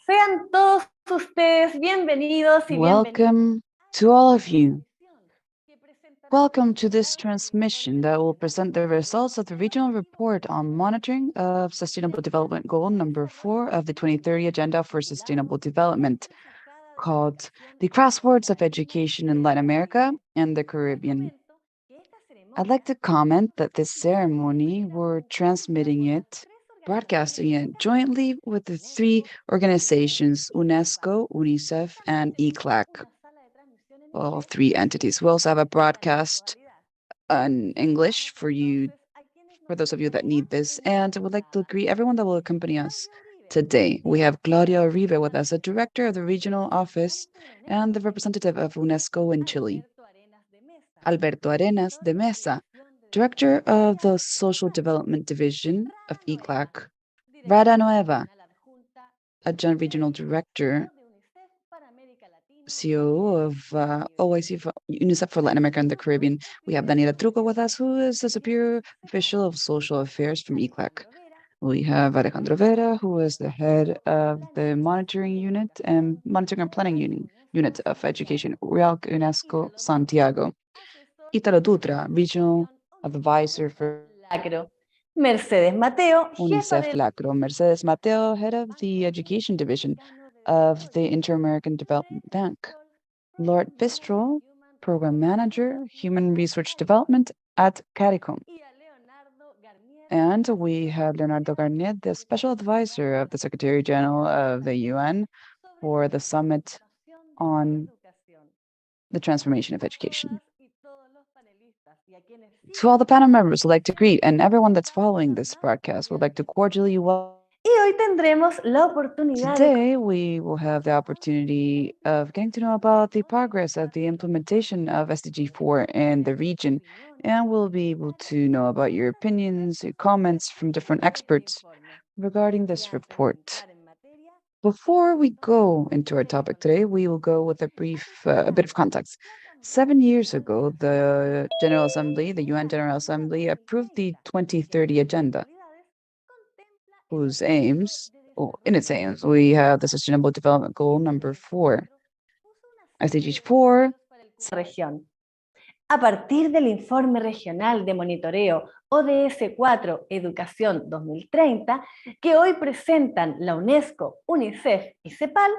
Sean todos ustedes bienvenidos y Welcome to all of you. Welcome to this transmission that will present the results of the regional report on monitoring of Sustainable Development Goal number 4 of the 2030 Agenda for Sustainable Development, called The Crosswords of Education in Latin America and the Caribbean. I'd like to comment that this ceremony, we're transmitting it, broadcasting it jointly with the three organizations, UNESCO, UNICEF, and ECLAC. All three entities. We also have a broadcast in English for those of you that need this. And I would like to greet everyone that will accompany us today. We have Claudia Uribe with us, the director of the regional office and the representative of UNESCO in Chile. Alberto Arenas de Mesa, director of the Social Development Division of ECLAC. Rada Nueva, adjunct regional director, CEO of OIC for UNICEF for Latin America and the Caribbean. We have Daniela Truco with us, who is the Superior Official of Social Affairs from ECLAC. We have Alejandro Vera, who is the head of the monitoring unit and monitoring and planning unit of education, URALC UNESCO Santiago. Italo Dutra, regional advisor for LACRO. Mercedes Mateo, UNICEF LACRO. Mercedes Mateo, head of the education division of the Inter-American Development Bank. Lord Bistro, program manager, human research development at CARICOM. And we have Leonardo Garnier, the special advisor of the Secretary General of the UN for the summit on the transformation of education. To all the panel members, I'd like to greet, and everyone that's following this broadcast, would like to cordially welcome. Today, we will have the opportunity of getting to know about the progress of the implementation of SDG 4 in the region, and we'll be able to know about your opinions, your comments from different experts regarding this report. Before we go into our topic today, we will go with a bit of context. 7 years ago, the General Assembly, the UN General Assembly, approved the 2030 Agenda, whose aims, in its aims, we have the Sustainable Development Goal number 4. SDG 4. Región. A partir del Informe Regional de Monitoreo ODS 4 Educación 2030, que hoy presentan la UNESCO, UNICEF y CEPAL,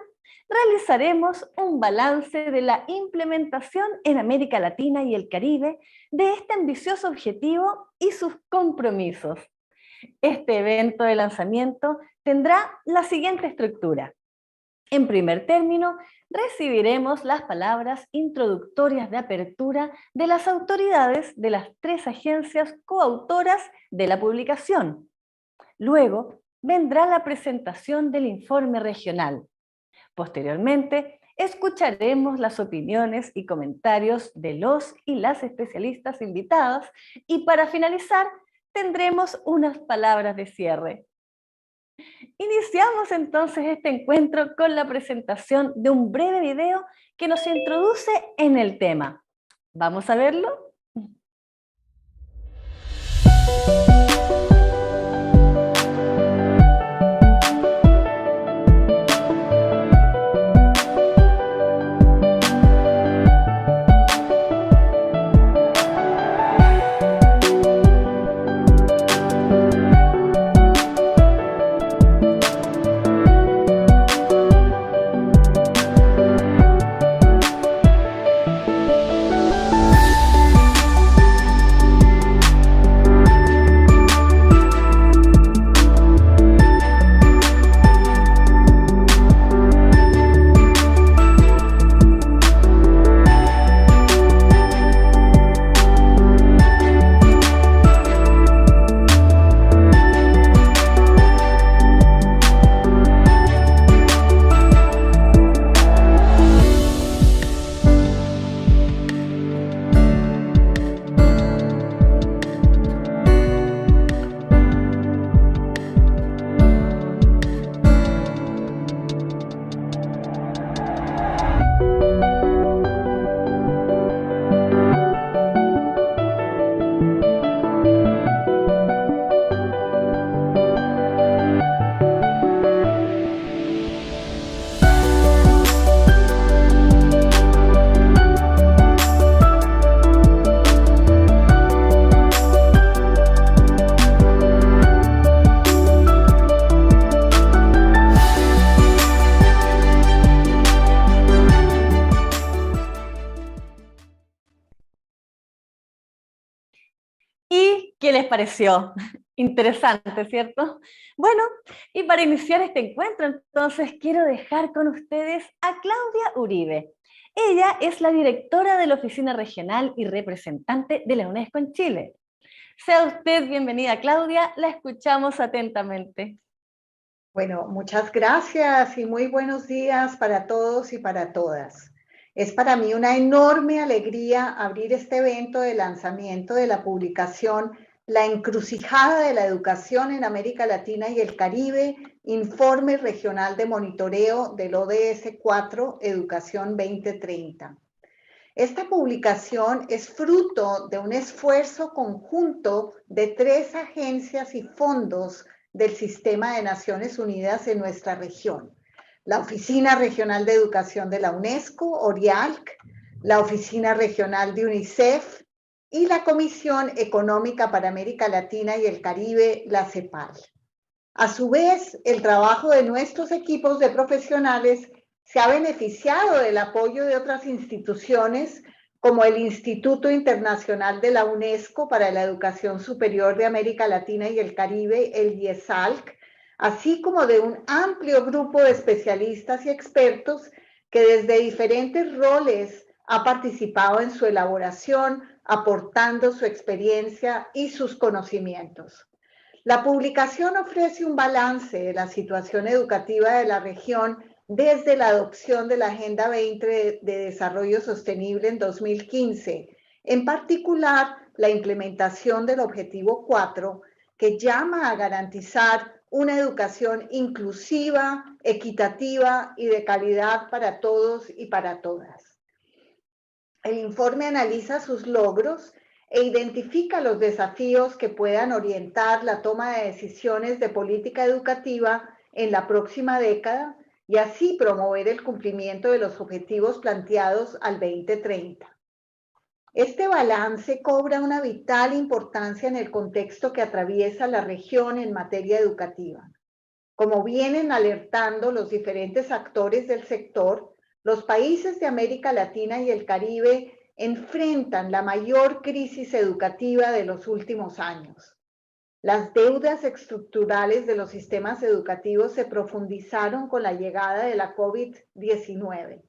realizaremos un balance de la implementación en América Latina y el Caribe de este ambicioso objetivo y sus compromisos. Este evento de lanzamiento tendrá la siguiente estructura. En primer término, recibiremos las palabras introductorias de apertura de las autoridades de las 3 agencias coautoras de la publicación. Luego, vendrá la presentación del informe regional. Posteriormente, escucharemos las opiniones y comentarios de los y las especialistas invitadas y para finalizar, tendremos unas palabras de cierre. Iniciamos entonces este encuentro con la presentación de un breve video que nos introduce en el tema. ¿Vamos a verlo? ¿Qué les pareció? Interesante, ¿cierto? Bueno, y para iniciar este encuentro, entonces quiero dejar con ustedes a Claudia Uribe. Ella es la directora de la Oficina Regional y representante de la UNESCO en Chile. Sea usted bienvenida, Claudia, la escuchamos atentamente. Bueno, muchas gracias y muy buenos días para todos y para todas. Es para mí una enorme alegría abrir este evento de lanzamiento de la publicación La encrucijada de la educación en América Latina y el Caribe, Informe Regional de Monitoreo del ODS 4, Educación 2030. Esta publicación es fruto de un esfuerzo conjunto de 3 agencias y fondos del Sistema de Naciones Unidas en nuestra región. La Oficina Regional de Educación de la UNESCO, ORIALC, la Oficina Regional de UNICEF y la Comisión Económica para América Latina y el Caribe, la CEPAL. A su vez, el trabajo de nuestros equipos de profesionales se ha beneficiado del apoyo de otras instituciones como el Instituto Internacional de la UNESCO para la Educación Superior de América Latina y el Caribe, el IESALC, así como de un amplio grupo de especialistas y expertos que desde diferentes roles ha participado en su elaboración, aportando su experiencia y sus conocimientos. La publicación ofrece un balance de la situación educativa de la región desde la adopción de la Agenda 20 de Desarrollo Sostenible en 2015, en particular la implementación del Objetivo 4, que llama a garantizar una educación inclusiva, equitativa y de calidad para todos y para todas. El informe analiza sus logros e identifica los desafíos que puedan orientar la toma de decisiones de política educativa en la próxima década y así promover el cumplimiento de los objetivos planteados al 2030. Este balance cobra una vital importancia en el contexto que atraviesa la región en materia educativa. Como vienen alertando los diferentes actores del sector, los países de América Latina y el Caribe enfrentan la mayor crisis educativa de los últimos años. Las deudas estructurales de los sistemas educativos se profundizaron con la llegada de la COVID-19.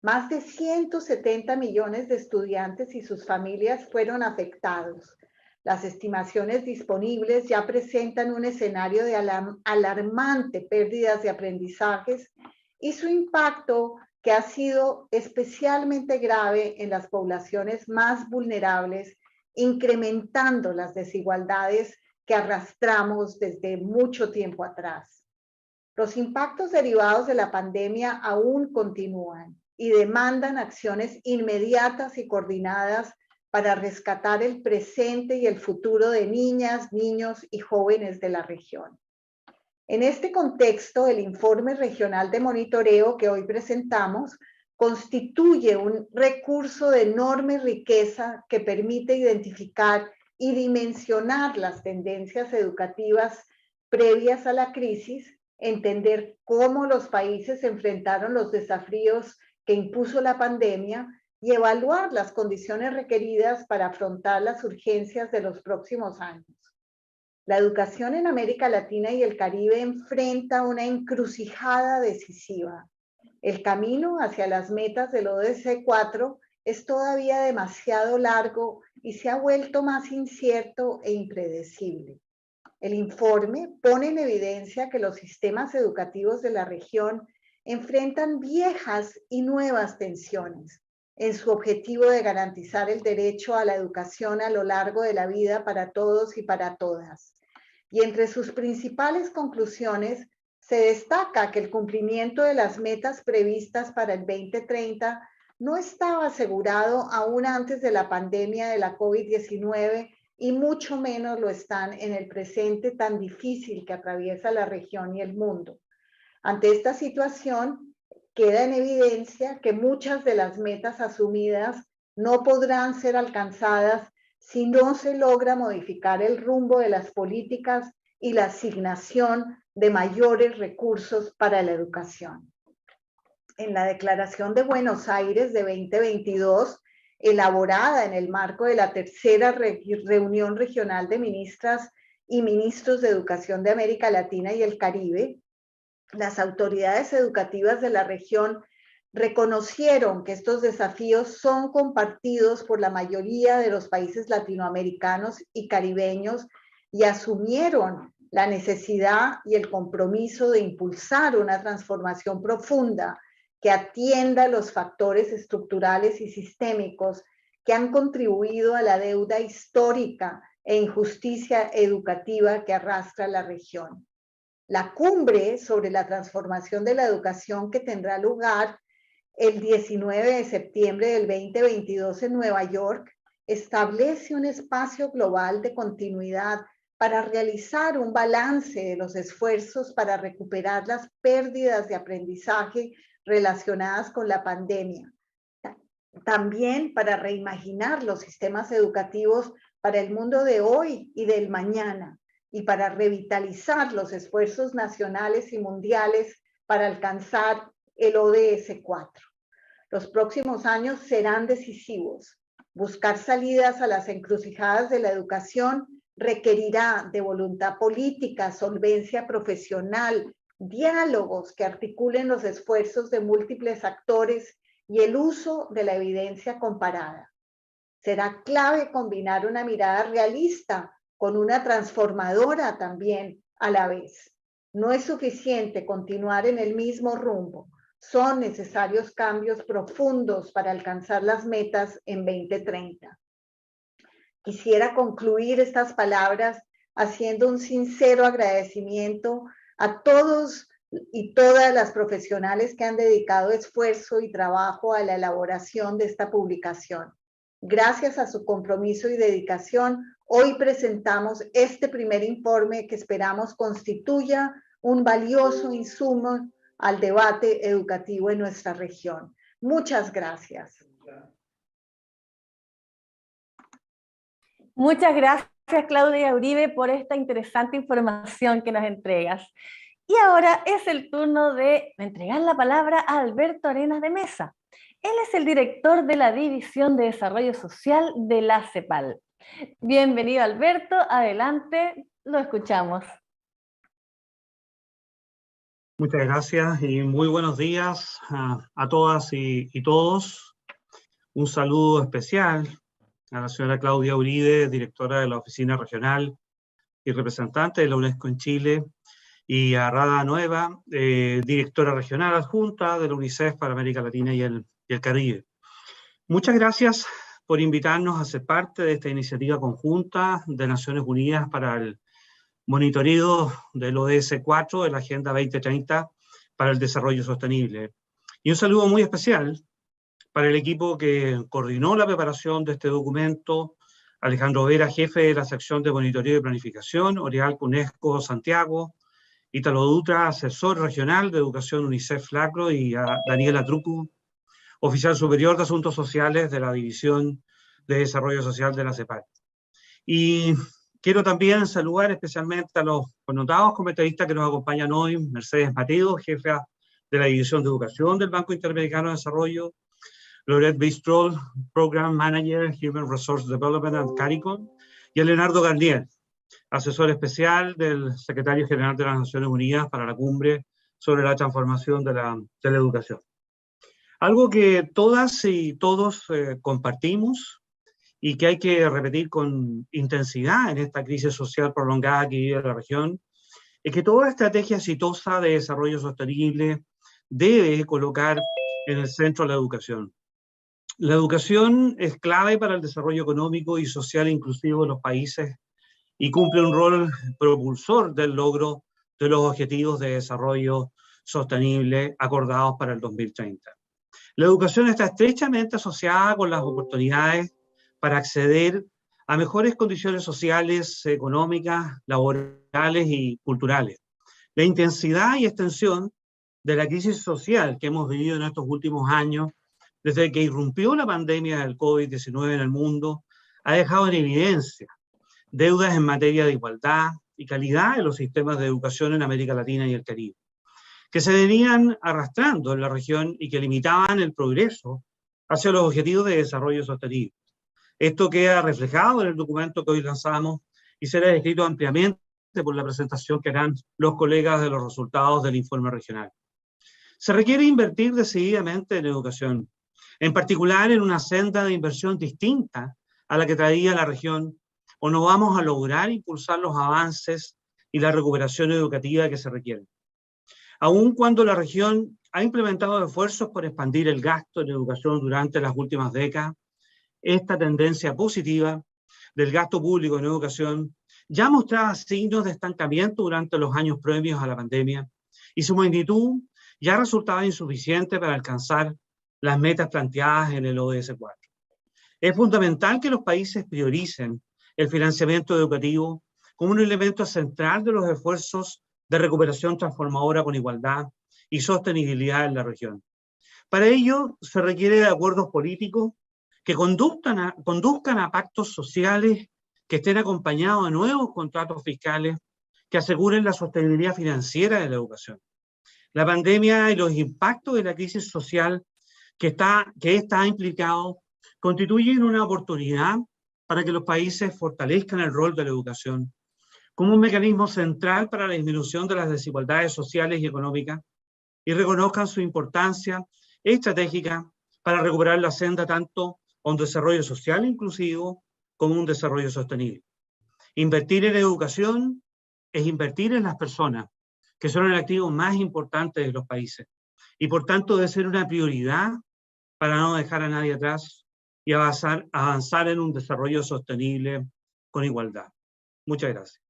Más de 170 millones de estudiantes y sus familias fueron afectados. Las estimaciones disponibles ya presentan un escenario de alarmante pérdidas de aprendizajes y su impacto que ha sido especialmente grave en las poblaciones más vulnerables, incrementando las desigualdades que arrastramos desde mucho tiempo atrás. Los impactos derivados de la pandemia aún continúan y demandan acciones inmediatas y coordinadas para rescatar el presente y el futuro de niñas, niños y jóvenes de la región. En este contexto, el informe regional de monitoreo que hoy presentamos constituye un recurso de enorme riqueza que permite identificar y dimensionar las tendencias educativas previas a la crisis, entender cómo los países enfrentaron los desafíos que impuso la pandemia y evaluar las condiciones requeridas para afrontar las urgencias de los próximos años. La educación en América Latina y el Caribe enfrenta una encrucijada decisiva. El camino hacia las metas del ODS 4 es todavía demasiado largo y se ha vuelto más incierto e impredecible. El informe pone en evidencia que los sistemas educativos de la región enfrentan viejas y nuevas tensiones en su objetivo de garantizar el derecho a la educación a lo largo de la vida para todos y para todas. Y entre sus principales conclusiones se destaca que el cumplimiento de las metas previstas para el 2030 no estaba asegurado aún antes de la pandemia de la COVID-19 y mucho menos lo están en el presente tan difícil que atraviesa la región y el mundo. Ante esta situación, queda en evidencia que muchas de las metas asumidas no podrán ser alcanzadas si no se logra modificar el rumbo de las políticas y la asignación de mayores recursos para la educación. En la Declaración de Buenos Aires de 2022, elaborada en el marco de la tercera reunión regional de ministras y ministros de educación de América Latina y el Caribe, las autoridades educativas de la región reconocieron que estos desafíos son compartidos por la mayoría de los países latinoamericanos y caribeños y asumieron la necesidad y el compromiso de impulsar una transformación profunda que atienda los factores estructurales y sistémicos que han contribuido a la deuda histórica e injusticia educativa que arrastra la región. La cumbre sobre la transformación de la educación, que tendrá lugar el 19 de septiembre del 2022 en Nueva York, establece un espacio global de continuidad para realizar un balance de los esfuerzos para recuperar las pérdidas de aprendizaje relacionadas con la pandemia. También para reimaginar los sistemas educativos para el mundo de hoy y del mañana, y para revitalizar los esfuerzos nacionales y mundiales para alcanzar el ODS 4. Los próximos años serán decisivos. Buscar salidas a las encrucijadas de la educación requerirá de voluntad política, solvencia profesional, diálogos que articulen los esfuerzos de múltiples actores y el uso de la evidencia comparada. Será clave combinar una mirada realista con una transformadora también a la vez. No es suficiente continuar en el mismo rumbo. Son necesarios cambios profundos para alcanzar las metas en 2030. Quisiera concluir estas palabras haciendo un sincero agradecimiento a todos y todas las profesionales que han dedicado esfuerzo y trabajo a la elaboración de esta publicación. Gracias a su compromiso y dedicación, hoy presentamos este primer informe que esperamos constituya un valioso insumo al debate educativo en nuestra región. Muchas gracias. Muchas gracias, Claudia Uribe, por esta interesante información que nos entregas. Y ahora es el turno de entregar la palabra a Alberto Arenas de Mesa. Él es el director de la División de Desarrollo Social de la CEPAL. Bienvenido, Alberto. Adelante, lo escuchamos. Muchas gracias y muy buenos días a todas y todos. Un saludo especial a la señora Claudia Uribe, directora de la Oficina Regional y representante de la UNESCO en Chile, y a Rada Nueva, directora regional adjunta de la UNICEF para América Latina y el Caribe. Muchas gracias por invitarnos a ser parte de esta iniciativa conjunta de Naciones Unidas para el monitoreo del ODS 4 de la Agenda 2030 para el Desarrollo Sostenible. Y un saludo muy especial para el equipo que coordinó la preparación de este documento: Alejandro Vera, jefe de la sección de monitoreo y planificación, Orial UNESCO Santiago, Ítalo Dutra, asesor regional de educación UNICEF Flacro, y a Daniela Trucu, oficial superior de Asuntos Sociales de la División de Desarrollo Social de la CEPAL. Y quiero también saludar especialmente a los connotados comentaristas que nos acompañan hoy: Mercedes Mateo, jefa de la División de Educación del Banco Interamericano de Desarrollo; Laurette Bistrol, Program Manager, Human Resource Development and CARICOM; y a Leonardo Garnier, asesor especial del Secretario General de las Naciones Unidas para la Cumbre sobre la Transformación de la Educación. Algo que todas y todos compartimos y que hay que repetir con intensidad en esta crisis social prolongada que vive la región, es que toda estrategia exitosa de desarrollo sostenible debe colocar en el centro la educación. La educación es clave para el desarrollo económico y social inclusivo de los países y cumple un rol propulsor del logro de los objetivos de desarrollo sostenible acordados para el 2030. La educación está estrechamente asociada con las oportunidades para acceder a mejores condiciones sociales, económicas, laborales y culturales. La intensidad y extensión de la crisis social que hemos vivido en estos últimos años, desde que irrumpió la pandemia del COVID-19 en el mundo, ha dejado en evidencia deudas en materia de igualdad y calidad en los sistemas de educación en América Latina y el Caribe, que se venían arrastrando en la región y que limitaban el progreso hacia los objetivos de desarrollo sostenible. Esto queda reflejado en el documento que hoy lanzamos y será descrito ampliamente por la presentación que harán los colegas de los resultados del informe regional. Se requiere invertir decididamente en educación, en particular en una senda de inversión distinta a la que traía la región, o no vamos a lograr impulsar los avances y la recuperación educativa que se requieren. Aun cuando la región ha implementado esfuerzos por expandir el gasto en educación durante las últimas décadas, esta tendencia positiva del gasto público en educación ya mostraba signos de estancamiento durante los años previos a la pandemia y su magnitud ya resultaba insuficiente para alcanzar las metas planteadas en el ODS 4. Es fundamental que los países prioricen el financiamiento educativo como un elemento central de los esfuerzos de recuperación transformadora con igualdad y sostenibilidad en la región. Para ello se requiere de acuerdos políticos que conduzcan a pactos sociales que estén acompañados de nuevos contratos fiscales que aseguren la sostenibilidad financiera de la educación. La pandemia y los impactos de la crisis social que esta ha implicado constituyen una oportunidad para que los países fortalezcan el rol de la educación como un mecanismo central para la disminución de las desigualdades sociales y económicas y reconozcan su importancia estratégica para recuperar la senda tanto a un desarrollo social inclusivo como un desarrollo sostenible. Invertir en educación es invertir en las personas, que son el activo más importante de los países, y por tanto debe ser una prioridad para no dejar a nadie atrás y avanzar en un desarrollo sostenible con igualdad. Muchas gracias.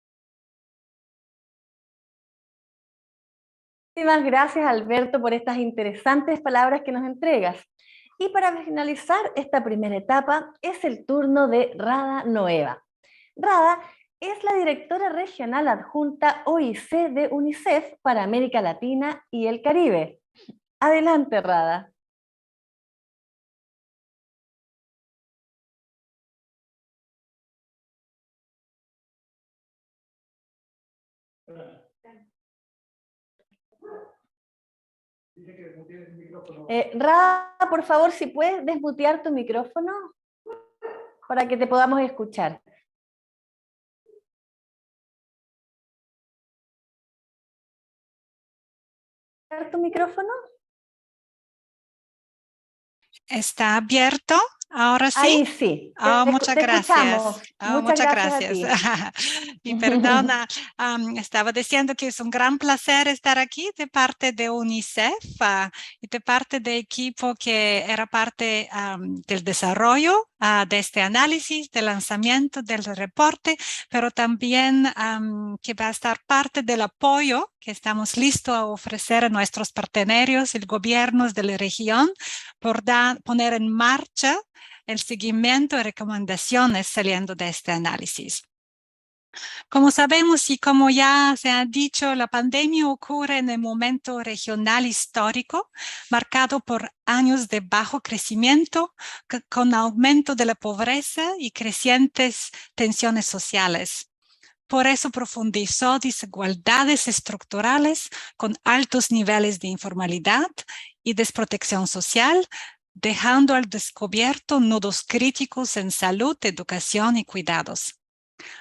Muchísimas gracias, Alberto, por estas interesantes palabras que nos entregas. Y para finalizar esta primera etapa es el turno de Rada Noeva. Rada es la directora regional adjunta OIC de UNICEF para América Latina y el Caribe. Adelante, Rada. Rada, por favor, si puedes desmutear tu micrófono para que te podamos escuchar. ¿Tu micrófono? ¿Está abierto? Ahora sí. Ahí sí. Muchas gracias. Muchas gracias. Y perdona, estaba diciendo que es un gran placer estar aquí de parte de UNICEF y de parte del equipo que era parte del desarrollo de este análisis, del lanzamiento del reporte, pero también que va a estar parte del apoyo que estamos listos a ofrecer a nuestros partenarios y gobiernos de la región por poner en marcha el seguimiento y recomendaciones saliendo de este análisis. Como sabemos y como ya se ha dicho, la pandemia ocurre en el momento regional histórico, marcado por años de bajo crecimiento, con aumento de la pobreza y crecientes tensiones sociales. Por eso profundizó desigualdades estructurales con altos niveles de informalidad y desprotección social, dejando al descubierto nudos críticos en salud, educación y cuidados.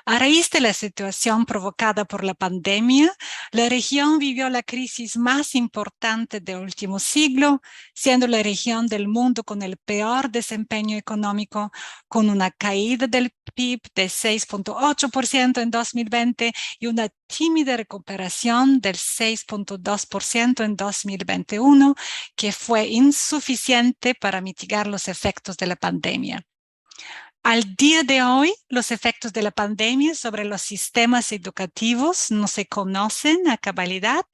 A raíz de la situación provocada por la pandemia, la región vivió la crisis más importante del último siglo, siendo la región del mundo con el peor desempeño económico, con una caída del PIB de 6.8% en 2020 y una tímida recuperación del 6.2% en 2021, que fue insuficiente para mitigar los efectos de la pandemia. Al día de hoy, los efectos de la pandemia sobre los sistemas educativos no se conocen a cabalidad.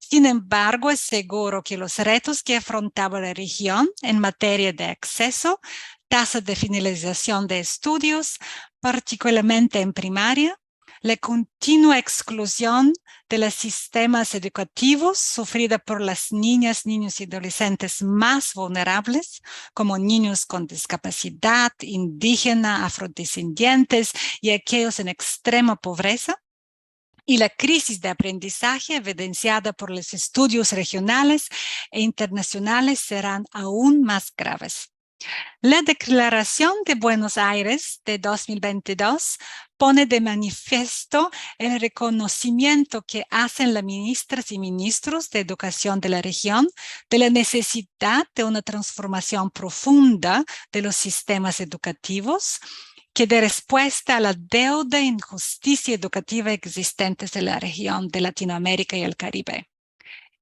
Sin embargo, es seguro que los retos que afrontaba la región en materia de acceso, tasa de finalización de estudios, particularmente en primaria, la continua exclusión de los sistemas educativos sufrida por las niñas, niños y adolescentes más vulnerables, como niños con discapacidad, indígena, afrodescendientes y aquellos en extrema pobreza, y la crisis de aprendizaje evidenciada por los estudios regionales e internacionales serán aún más graves. La Declaración de Buenos Aires de 2022 pone de manifiesto el reconocimiento que hacen las ministras y ministros de educación de la región de la necesidad de una transformación profunda de los sistemas educativos que dé respuesta a la deuda e injusticia educativa existentes en la región de Latinoamérica y el Caribe.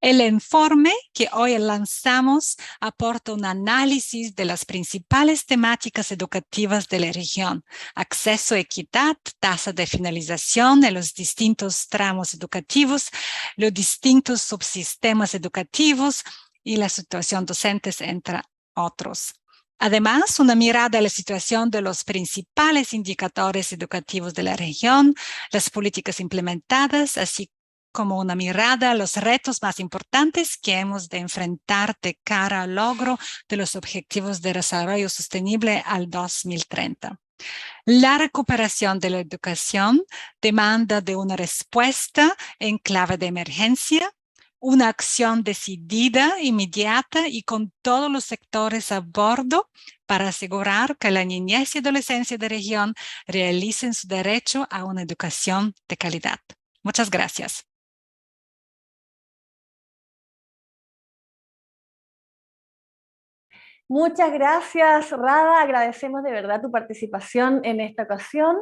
El informe que hoy lanzamos aporta un análisis de las principales temáticas educativas de la región: acceso, equidad, tasa de finalización en los distintos tramos educativos, los distintos subsistemas educativos y la situación docentes, entre otros. Además, una mirada a la situación de los principales indicadores educativos de la región, las políticas implementadas, así como una mirada a los retos más importantes que hemos de enfrentar de cara al logro de los Objetivos de Desarrollo Sostenible al 2030. La recuperación de la educación demanda de una respuesta en clave de emergencia, una acción decidida, inmediata y con todos los sectores a bordo para asegurar que la niñez y adolescencia de la región realicen su derecho a una educación de calidad. Muchas gracias. Muchas gracias, Rada. Agradecemos de verdad tu participación en esta ocasión.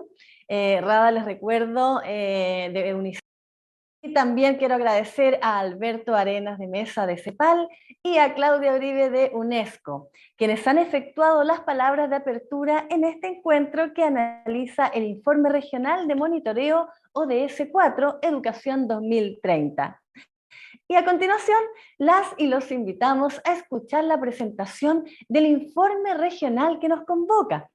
Rada, les recuerdo, de UNICEF. Y también quiero agradecer a Alberto Arenas de Mesa de CEPAL y a Claudia Uribe de UNESCO, quienes han efectuado las palabras de apertura en este encuentro que analiza el Informe Regional de Monitoreo ODS 4, Educación 2030. Y a continuación, las y los invitamos a escuchar la presentación del informe regional que nos convoca.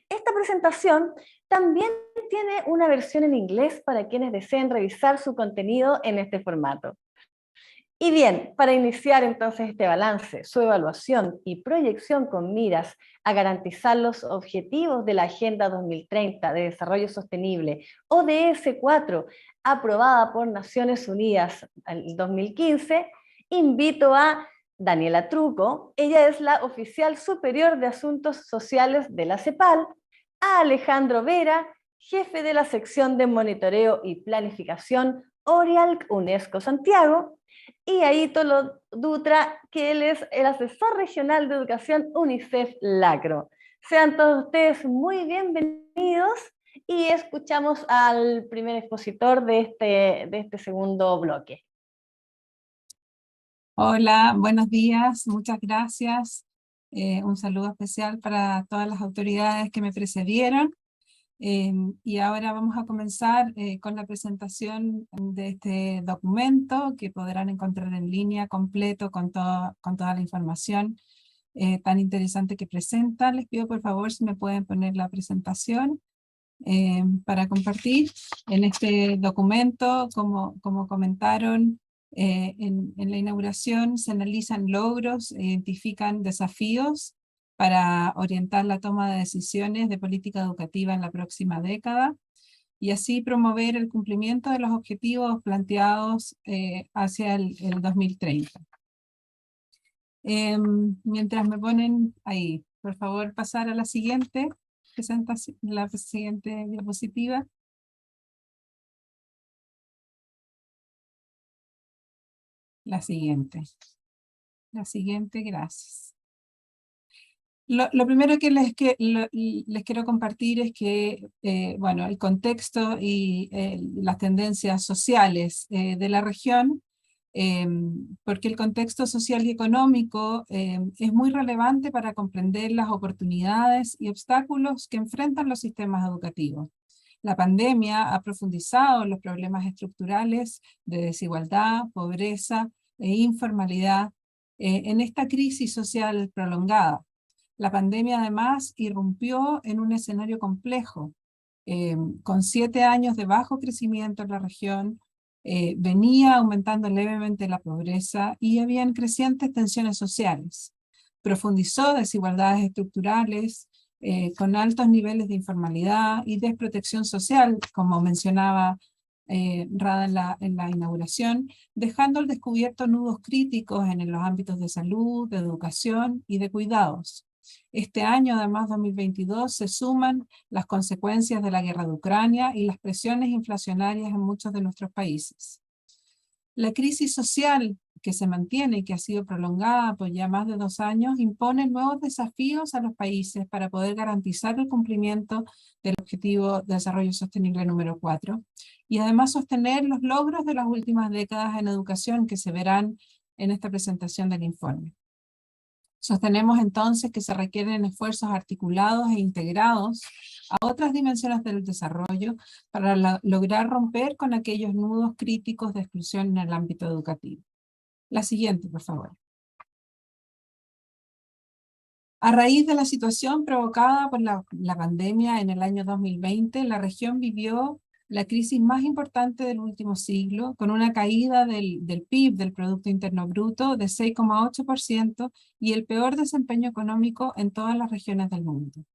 Esta presentación también tiene una versión en inglés para quienes deseen revisar su contenido en este formato. Y bien, para iniciar entonces este balance, su evaluación y proyección con miras a garantizar los objetivos de la Agenda 2030 de Desarrollo Sostenible, ODS 4, aprobada por Naciones Unidas en 2015, invito a Daniela Truco, ella es la oficial superior de Asuntos Sociales de la CEPAL, a Alejandro Vera, jefe de la sección de monitoreo y planificación ORIALC UNESCO Santiago, y a Ítalo Dutra, que él es el asesor regional de educación UNICEF Lacro. Sean todos ustedes muy bienvenidos y escuchamos al primer expositor de este segundo bloque. Hola, buenos días, muchas gracias. Un saludo especial para todas las autoridades que me precedieron. Y ahora vamos a comenzar con la presentación de este documento que podrán encontrar en línea completo con toda la información tan interesante que presenta. Les pido por favor si me pueden poner la presentación para compartir. En este documento, como comentaron en la inauguración, se analizan logros, identifican desafíos para orientar la toma de decisiones de política educativa en la próxima década y así promover el cumplimiento de los objetivos planteados hacia el 2030. Mientras me ponen ahí, por favor pasar a la siguiente presentación, la siguiente diapositiva. La siguiente, gracias. Lo primero que les quiero compartir es que, bueno, el contexto y las tendencias sociales de la región, porque el contexto social y económico es muy relevante para comprender las oportunidades y obstáculos que enfrentan los sistemas educativos. La pandemia ha profundizado los problemas estructurales de desigualdad, pobreza e informalidad en esta crisis social prolongada. La pandemia además irrumpió en un escenario complejo, con 7 años de bajo crecimiento en la región, venía aumentando levemente la pobreza y habían crecientes tensiones sociales. Profundizó desigualdades estructurales, con altos niveles de informalidad y desprotección social, como mencionaba Rada en la inauguración, dejando al descubierto nudos críticos en los ámbitos de salud, de educación y de cuidados. Este año, además 2022, se suman las consecuencias de la guerra de Ucrania y las presiones inflacionarias en muchos de nuestros países. La crisis social que se mantiene y que ha sido prolongada por ya más de 2 años impone nuevos desafíos a los países para poder garantizar el cumplimiento del Objetivo de Desarrollo Sostenible número 4 y además sostener los logros de las últimas décadas en educación que se verán en esta presentación del informe. Sostenemos entonces que se requieren esfuerzos articulados e integrados a otras dimensiones del desarrollo para lograr romper con aquellos nudos críticos de exclusión en el ámbito educativo. La siguiente, por favor. A raíz de la situación provocada por la pandemia en el año 2020, la región vivió la crisis más importante del último siglo, con una caída del PIB, del Producto Interno Bruto, de 6,8% y el peor desempeño económico en todas las regiones del mundo.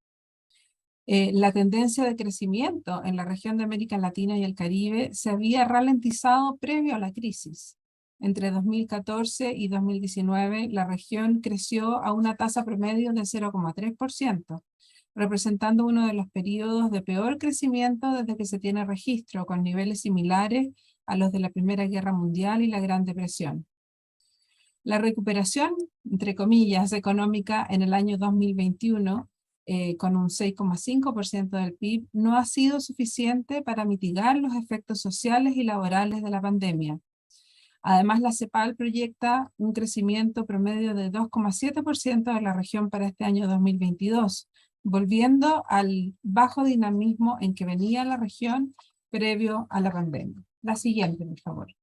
La tendencia de crecimiento en la región de América Latina y el Caribe se había ralentizado previo a la crisis. Entre 2014 y 2019, la región creció a una tasa promedio de 0,3%, representando uno de los periodos de peor crecimiento desde que se tiene registro, con niveles similares a los de la Primera Guerra Mundial y la Gran Depresión. La recuperación, entre comillas, económica en el año 2021, con un 6,5% del PIB, no ha sido suficiente para mitigar los efectos sociales y laborales de la pandemia. Además, la CEPAL proyecta un crecimiento promedio de 2,7% de la región para este año 2022, volviendo al bajo dinamismo en que venía la región previo a la pandemia. La siguiente, por favor.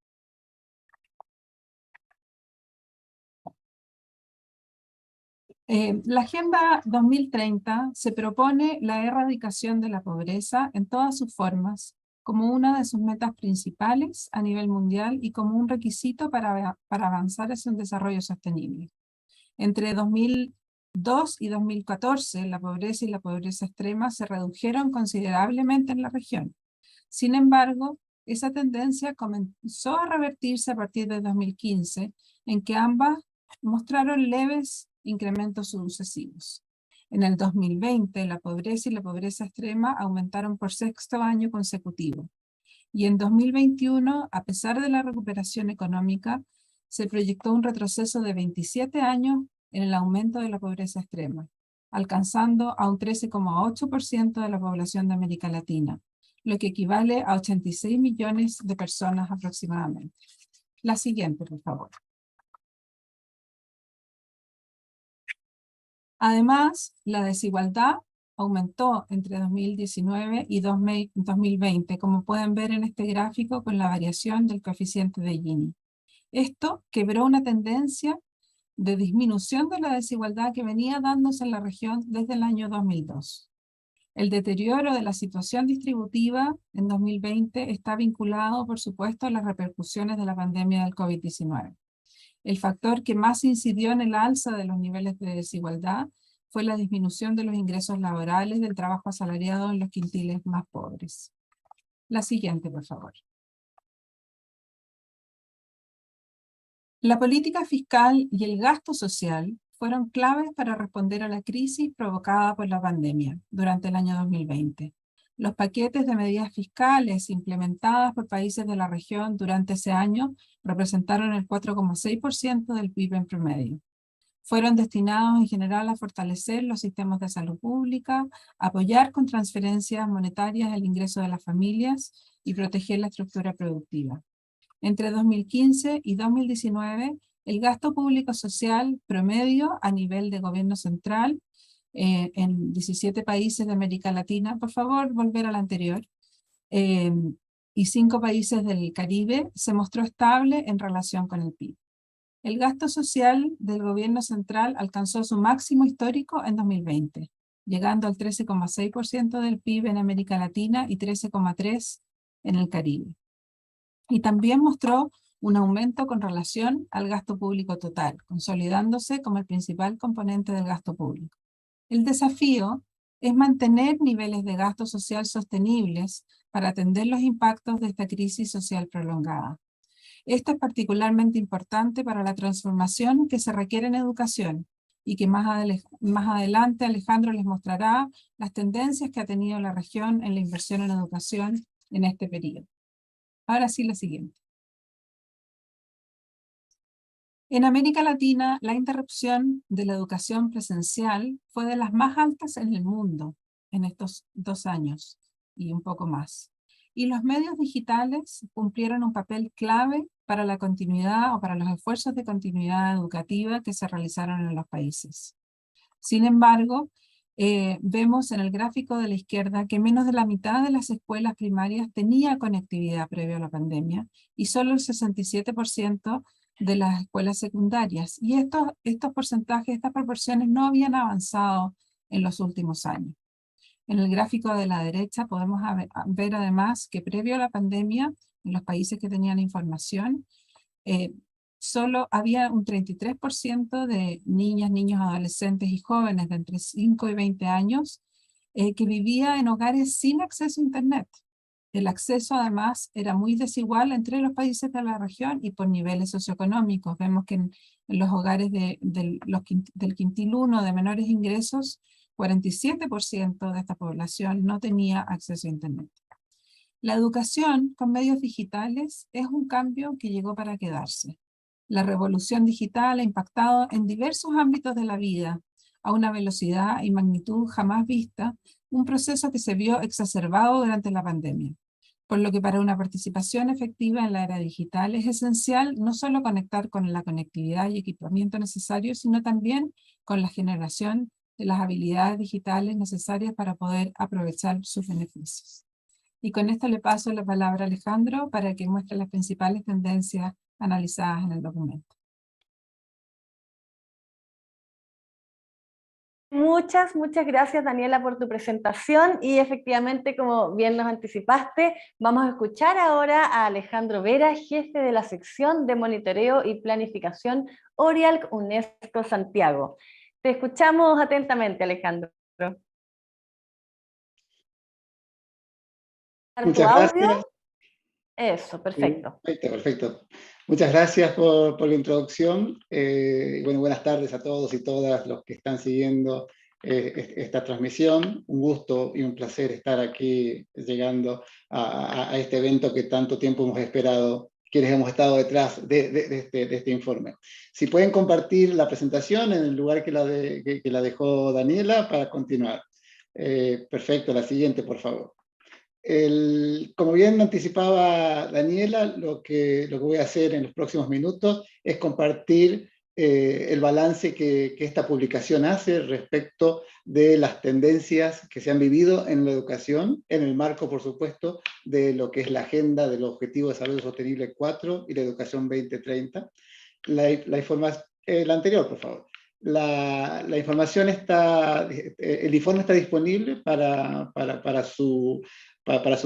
La Agenda 2030 se propone la erradicación de la pobreza en todas sus formas como una de sus metas principales a nivel mundial y como un requisito para avanzar hacia un desarrollo sostenible. Entre 2002 y 2014, la pobreza y la pobreza extrema se redujeron considerablemente en la región. Sin embargo, esa tendencia comenzó a revertirse a partir de 2015, en que ambas mostraron leves incrementos sucesivos. En el 2020, la pobreza y la pobreza extrema aumentaron por 6º año consecutivo. Y en 2021, a pesar de la recuperación económica, se proyectó un retroceso de 27 años en el aumento de la pobreza extrema, alcanzando a un 13,8% de la población de América Latina, lo que equivale a 86 millones de personas aproximadamente. La siguiente, por favor. Además, la desigualdad aumentó entre 2019 y 2020, como pueden ver en este gráfico con la variación del coeficiente de Gini. Esto quebró una tendencia de disminución de la desigualdad que venía dándose en la región desde el año 2002. El deterioro de la situación distributiva en 2020 está vinculado, por supuesto, a las repercusiones de la pandemia del COVID-19. El factor que más incidió en el alza de los niveles de desigualdad fue la disminución de los ingresos laborales del trabajo asalariado en los quintiles más pobres. La siguiente, por favor. La política fiscal y el gasto social fueron claves para responder a la crisis provocada por la pandemia durante el año 2020. Los paquetes de medidas fiscales implementadas por países de la región durante ese año representaron el 4,6% del PIB en promedio. Fueron destinados en general a fortalecer los sistemas de salud pública, apoyar con transferencias monetarias el ingreso de las familias y proteger la estructura productiva. Entre 2015 y 2019, el gasto público social promedio a nivel de gobierno central en 17 países de América Latina, por favor, volver al anterior, y 5 países del Caribe, se mostró estable en relación con el PIB. El gasto social del gobierno central alcanzó su máximo histórico en 2020, llegando al 13,6% del PIB en América Latina y 13,3% en el Caribe. Y también mostró un aumento con relación al gasto público total, consolidándose como el principal componente del gasto público. El desafío es mantener niveles de gasto social sostenibles para atender los impactos de esta crisis social prolongada. Esto es particularmente importante para la transformación que se requiere en educación, y que más adelante Alejandro les mostrará las tendencias que ha tenido la región en la inversión en educación en este periodo. Ahora sí, la siguiente. En América Latina, la interrupción de la educación presencial fue de las más altas en el mundo en estos 2 años y un poco más. Y los medios digitales cumplieron un papel clave para la continuidad o para los esfuerzos de continuidad educativa que se realizaron en los países. Sin embargo, vemos en el gráfico de la izquierda que menos de la mitad de las escuelas primarias tenía conectividad previo a la pandemia y solo el 67% de las escuelas secundarias. Y estos porcentajes, estas proporciones no habían avanzado en los últimos años. En el gráfico de la derecha podemos ver además que previo a la pandemia, en los países que tenían información, solo había un 33% de niñas, niños, adolescentes y jóvenes de entre 5 y 20 años que vivía en hogares sin acceso a Internet. El acceso además era muy desigual entre los países de la región y por niveles socioeconómicos. Vemos que en los hogares del quintil 1 de menores ingresos, 47% de esta población no tenía acceso a Internet. La educación con medios digitales es un cambio que llegó para quedarse. La revolución digital ha impactado en diversos ámbitos de la vida, a una velocidad y magnitud jamás vista, un proceso que se vio exacerbado durante la pandemia. Por lo que para una participación efectiva en la era digital es esencial no solo conectar con la conectividad y equipamiento necesario, sino también con la generación de las habilidades digitales necesarias para poder aprovechar sus beneficios. Y con esto le paso la palabra a Alejandro para que muestre las principales tendencias analizadas en el documento. Muchas gracias, Daniela, por tu presentación y efectivamente, como bien nos anticipaste, vamos a escuchar ahora a Alejandro Vera, jefe de la sección de monitoreo y planificación ORIALC UNESCO Santiago. Te escuchamos atentamente, Alejandro. Muchas gracias. Eso, perfecto. Perfecto. Muchas gracias por la introducción. Y bueno, buenas tardes a todos y todas los que están siguiendo esta transmisión. Un gusto y un placer estar aquí llegando a este evento que tanto tiempo hemos esperado, quienes hemos estado detrás de este informe. Si pueden compartir la presentación en el lugar que la dejó Daniela para continuar. Perfecto, la siguiente, por favor. Como bien anticipaba Daniela, lo que voy a hacer en los próximos minutos es compartir el balance que esta publicación hace respecto de las tendencias que se han vivido en la educación, en el marco, por supuesto, de lo que es la agenda del Objetivo de Desarrollo Sostenible 4 y la Educación 2030. La anterior, por favor. La información el informe está disponible para su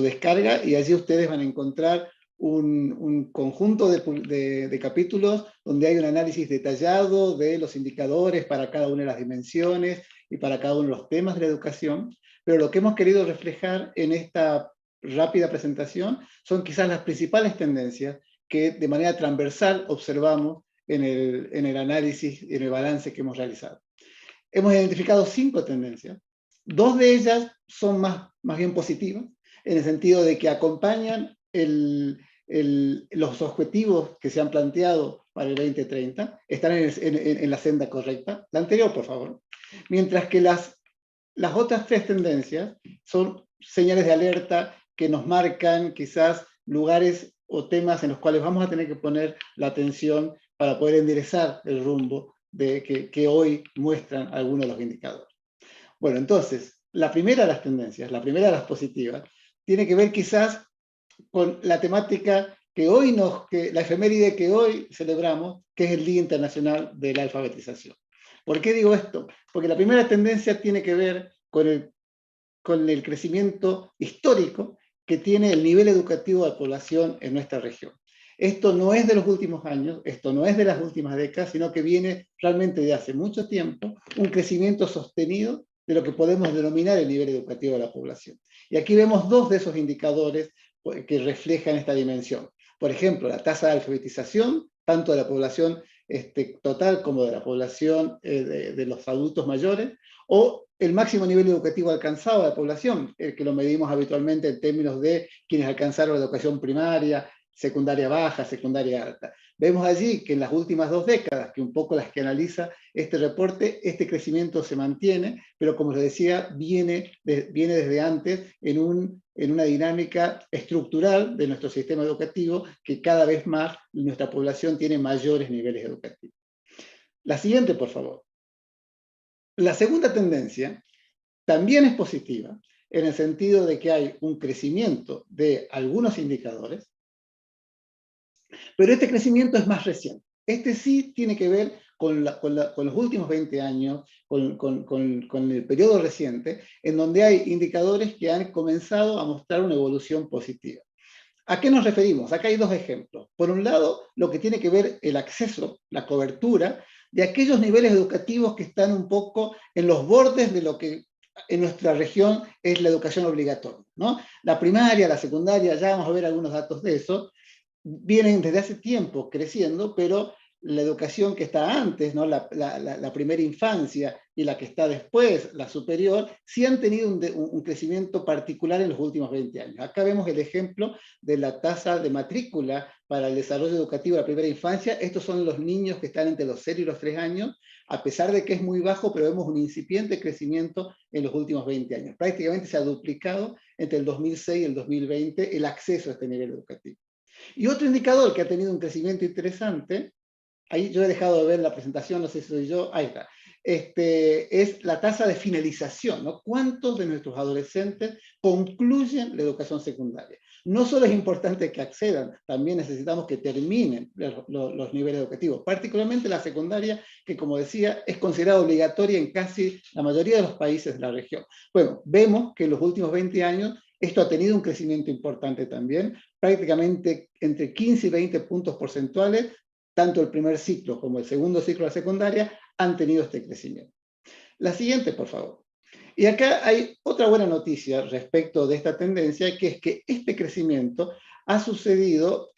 descarga, y allí ustedes van a encontrar un conjunto de capítulos donde hay un análisis detallado de los indicadores para cada una de las dimensiones y para cada uno de los temas de la educación. Pero lo que hemos querido reflejar en esta rápida presentación son quizás las principales tendencias que de manera transversal observamos en el análisis y en el balance que hemos realizado. Hemos identificado 5 tendencias. 2 de ellas son más bien positivas, en el sentido de que acompañan los objetivos que se han planteado para el 2030, están en la senda correcta. La anterior, por favor. Mientras que las otras 3 tendencias son señales de alerta que nos marcan quizás lugares o temas en los cuales vamos a tener que poner la atención para poder enderezar el rumbo que hoy muestran algunos de los indicadores. Bueno, entonces, la primera de las tendencias, la primera de las positivas, tiene que ver quizás con la temática la efeméride que hoy celebramos, que es el Día Internacional de la Alfabetización. ¿Por qué digo esto? Porque la primera tendencia tiene que ver con el crecimiento histórico que tiene el nivel educativo de la población en nuestra región. Esto no es de los últimos años, esto no es de las últimas décadas, sino que viene realmente de hace mucho tiempo, un crecimiento sostenido de lo que podemos denominar el nivel educativo de la población. Y aquí vemos 2 de esos indicadores que reflejan esta dimensión. Por ejemplo, la tasa de alfabetización, tanto de la población total como de la población de los adultos mayores, o el máximo nivel educativo alcanzado de la población, que lo medimos habitualmente en términos de quienes alcanzaron la educación primaria, secundaria baja, secundaria alta. Vemos allí que en las últimas 2 décadas, que un poco las que analiza este reporte, este crecimiento se mantiene, pero como les decía, viene desde antes en una dinámica estructural de nuestro sistema educativo, que cada vez más nuestra población tiene mayores niveles educativos. La siguiente, por favor. La segunda tendencia también es positiva, en el sentido de que hay un crecimiento de algunos indicadores, pero este crecimiento es más reciente. Este sí tiene que ver con los últimos 20 años, con el periodo reciente, en donde hay indicadores que han comenzado a mostrar una evolución positiva. ¿A qué nos referimos? Acá hay 2 ejemplos. Por un lado, lo que tiene que ver el acceso, la cobertura, de aquellos niveles educativos que están un poco en los bordes de lo que en nuestra región es la educación obligatoria, ¿no? La primaria, la secundaria, ya vamos a ver algunos datos de eso, vienen desde hace tiempo creciendo, pero la educación que está antes, ¿no? la primera infancia y la que está después, la superior, sí han tenido un crecimiento particular en los últimos 20 años. Acá vemos el ejemplo de la tasa de matrícula para el desarrollo educativo de la primera infancia. Estos son los niños que están entre los 0 y los 3 años, a pesar de que es muy bajo, pero vemos un incipiente crecimiento en los últimos 20 años. Prácticamente se ha duplicado entre el 2006 y el 2020 el acceso a este nivel educativo. Y otro indicador que ha tenido un crecimiento interesante, ahí yo he dejado de ver la presentación, no sé si soy yo, ahí está, es la tasa de finalización, ¿no? ¿Cuántos de nuestros adolescentes concluyen la educación secundaria? No solo es importante que accedan, también necesitamos que terminen los niveles educativos, particularmente la secundaria, que como decía, es considerada obligatoria en casi la mayoría de los países de la región. Bueno, vemos que en los últimos 20 años esto ha tenido un crecimiento importante también, prácticamente entre 15 y 20 puntos porcentuales, tanto el primer ciclo como el segundo ciclo de la secundaria han tenido este crecimiento. La siguiente, por favor. Y acá hay otra buena noticia respecto de esta tendencia, que es que este crecimiento ha sucedido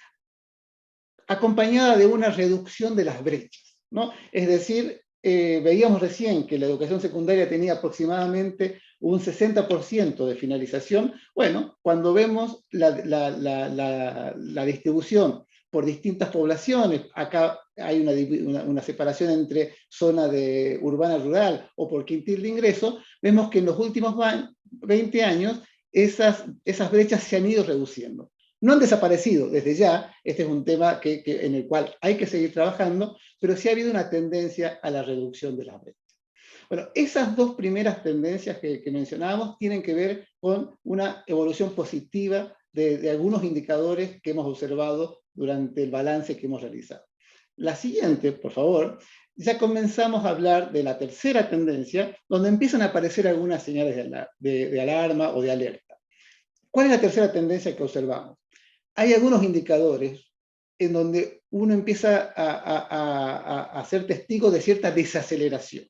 acompañada de una reducción de las brechas, ¿no? Es decir, veíamos recién que la educación secundaria tenía aproximadamente un 60% de finalización. Bueno, cuando vemos la distribución por distintas poblaciones, acá hay una separación entre zona urbana rural o por quintil de ingreso, vemos que en los últimos 20 años esas brechas se han ido reduciendo. No han desaparecido desde ya, este es un tema en el cual hay que seguir trabajando, pero sí ha habido una tendencia a la reducción de las brechas. Bueno, esas 2 primeras tendencias que mencionábamos tienen que ver con una evolución positiva de algunos indicadores que hemos observado durante el balance que hemos realizado. La siguiente, por favor, ya comenzamos a hablar de la tercera tendencia, donde empiezan a aparecer algunas señales de alarma o de alerta. ¿Cuál es la tercera tendencia que observamos? Hay algunos indicadores en donde uno empieza a ser testigo de cierta desaceleración.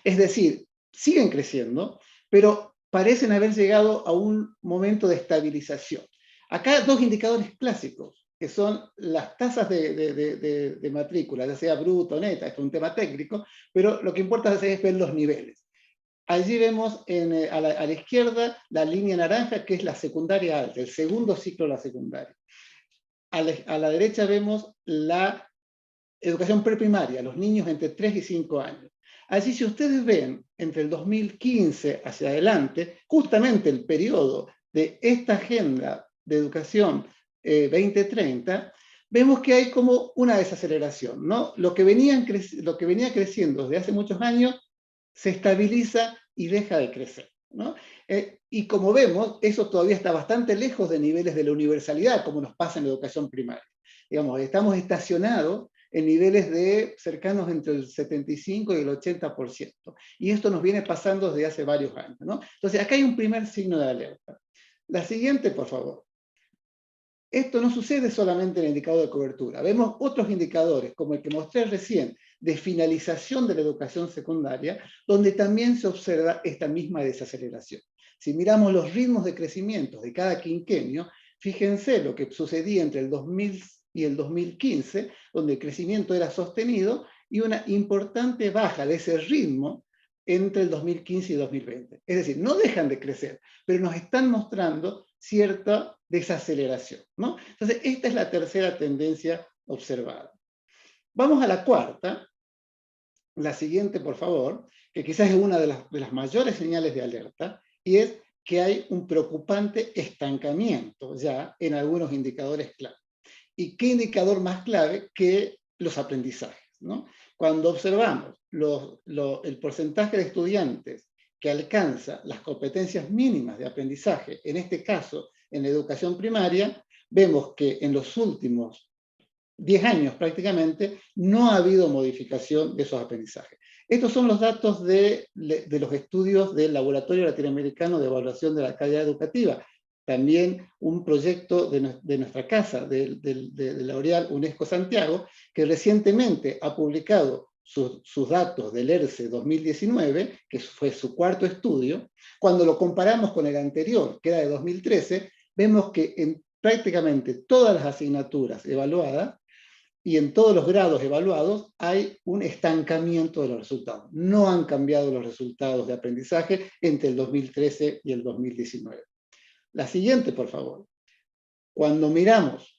Es decir, siguen creciendo, pero parecen haber llegado a un momento de estabilización. Acá 2 indicadores clásicos, que son las tasas de matrícula, ya sea bruto o neta, esto es un tema técnico, pero lo que importa es ver los niveles. Allí vemos a la izquierda la línea naranja, que es la secundaria alta, el segundo ciclo de la secundaria. A la derecha vemos la educación preprimaria, los niños entre 3 y 5 años. Allí, si ustedes ven, entre el 2015 hacia adelante, justamente el periodo de esta agenda de educación 2030, vemos que hay como una desaceleración, ¿no? Lo que venía creciendo desde hace muchos años se estabiliza y deja de crecer, ¿no? Y como vemos, eso todavía está bastante lejos de niveles de la universalidad, como nos pasa en la educación primaria. Digamos, estamos estacionados en niveles cercanos entre el 75 y el 80%. Y esto nos viene pasando desde hace varios años, ¿no? Entonces, acá hay un primer signo de alerta. La siguiente, por favor. Esto no sucede solamente en el indicador de cobertura. Vemos otros indicadores, como el que mostré recién, de finalización de la educación secundaria, donde también se observa esta misma desaceleración. Si miramos los ritmos de crecimiento de cada quinquenio, fíjense lo que sucedía entre el 2000 y el 2015, donde el crecimiento era sostenido y una importante baja de ese ritmo entre el 2015 y 2020. Es decir, no dejan de crecer, pero nos están mostrando cierta desaceleración, ¿no? Entonces, esta es la tercera tendencia observada. Vamos a la cuarta, la siguiente, por favor, que quizás es una de las mayores señales de alerta, y es que hay un preocupante estancamiento ya en algunos indicadores clave. ¿Y qué indicador más clave que los aprendizajes, ¿no? Cuando observamos el porcentaje de estudiantes que alcanza las competencias mínimas de aprendizaje, en este caso en la educación primaria, vemos que en los últimos 10 años prácticamente no ha habido modificación de esos aprendizajes. Estos son los datos de los estudios del Laboratorio Latinoamericano de Evaluación de la Calidad Educativa, también un proyecto de nuestra casa, de la L'Oréal UNESCO Santiago, que recientemente ha publicado sus datos del ERCE 2019, que fue su cuarto estudio. Cuando lo comparamos con el anterior, que era de 2013, vemos que en prácticamente todas las asignaturas evaluadas y en todos los grados evaluados hay un estancamiento de los resultados. No han cambiado los resultados de aprendizaje entre el 2013 y el 2019. La siguiente, por favor. Cuando miramos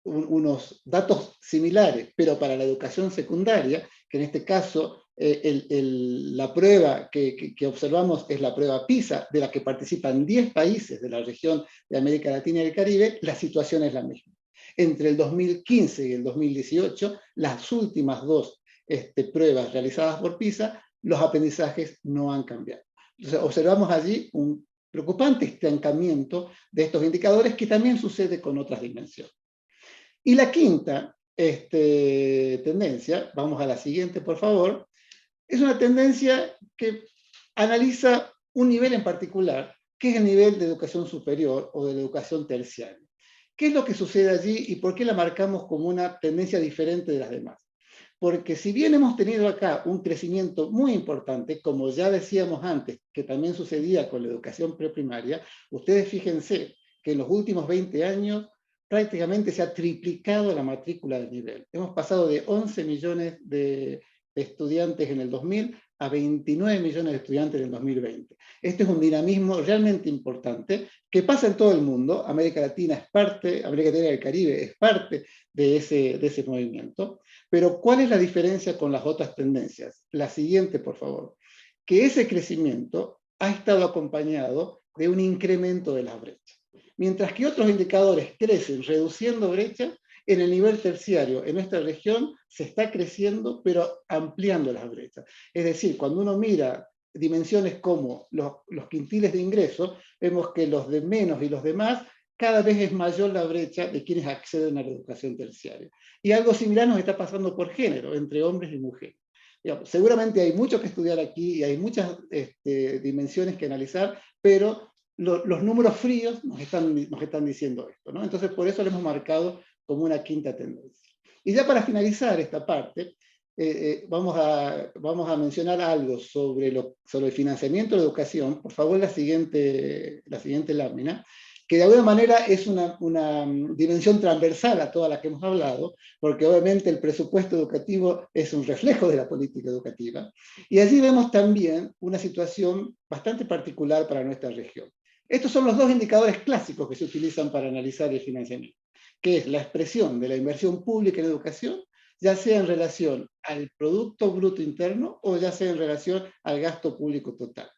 unos datos similares, pero para la educación secundaria, que en este caso la prueba que observamos es la prueba PISA, de la que participan 10 países de la región de América Latina y el Caribe, la situación es la misma. Entre el 2015 y el 2018, las últimas dos pruebas realizadas por PISA, los aprendizajes no han cambiado. Entonces, observamos allí un preocupante estancamiento de estos indicadores, que también sucede con otras dimensiones. Y la quinta tendencia, vamos a la siguiente por favor, es una tendencia que analiza un nivel en particular, que es el nivel de educación superior o de la educación terciaria. ¿Qué es lo que sucede allí y por qué la marcamos como una tendencia diferente de las demás? Porque si bien hemos tenido acá un crecimiento muy importante, como ya decíamos antes, que también sucedía con la educación preprimaria, ustedes fíjense que en los últimos 20 años prácticamente se ha triplicado la matrícula de nivel. Hemos pasado de 11 millones de estudiantes en el 2000 a 29 millones de estudiantes en el 2020. Este es un dinamismo realmente importante que pasa en todo el mundo. América Latina es parte, América Latina y el Caribe es parte de ese movimiento. Pero ¿cuál es la diferencia con las otras tendencias? La siguiente, por favor. Que ese crecimiento ha estado acompañado de un incremento de las brechas. Mientras que otros indicadores crecen reduciendo brechas, en el nivel terciario, en nuestra región, se está creciendo, pero ampliando las brechas. Es decir, cuando uno mira dimensiones como los quintiles de ingreso, vemos que los de menos y los de más, cada vez es mayor la brecha de quienes acceden a la educación terciaria. Y algo similar nos está pasando por género, entre hombres y mujeres. Digamos, seguramente hay mucho que estudiar aquí y hay muchas dimensiones que analizar, pero los números fríos nos están diciendo esto, ¿no? Entonces, por eso lo hemos marcado como una quinta tendencia. Y ya para finalizar esta parte, vamos a mencionar algo sobre el financiamiento de la educación. Por favor, la siguiente lámina, que de alguna manera es una dimensión transversal a toda la que hemos hablado, porque obviamente el presupuesto educativo es un reflejo de la política educativa, y allí vemos también una situación bastante particular para nuestra región. Estos son los dos indicadores clásicos que se utilizan para analizar el financiamiento, que es la expresión de la inversión pública en educación, ya sea en relación al Producto Bruto Interno o ya sea en relación al gasto público total.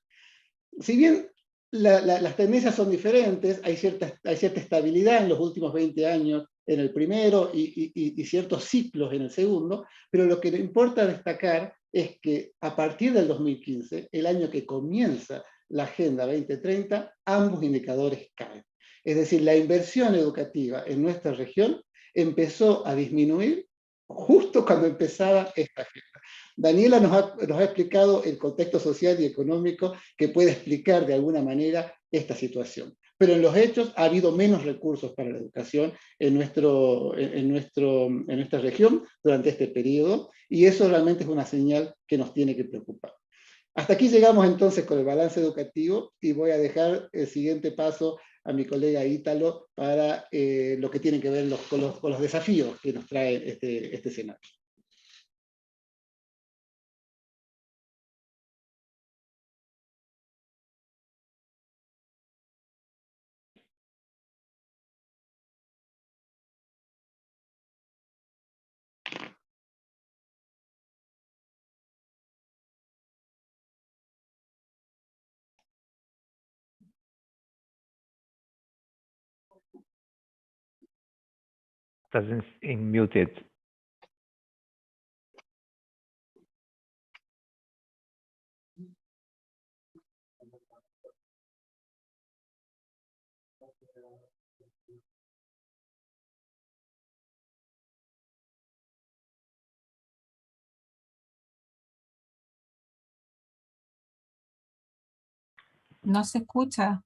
Si bien las tendencias son diferentes, hay cierta estabilidad en los últimos 20 años en el primero y ciertos ciclos en el segundo, pero lo que importa destacar es que a partir del 2015, el año que comienza la Agenda 2030, ambos indicadores caen. Es decir, la inversión educativa en nuestra región empezó a disminuir justo cuando empezaba esta agenda. Daniela nos ha explicado el contexto social y económico que puede explicar de alguna manera esta situación. Pero en los hechos ha habido menos recursos para la educación en nuestra región durante este periodo, y eso realmente es una señal que nos tiene que preocupar. Hasta aquí llegamos entonces con el balance educativo y voy a dejar el siguiente paso a mi colega Ítalo para lo que tiene que ver con los desafíos que nos trae este escenario. Estás muted. No se escucha.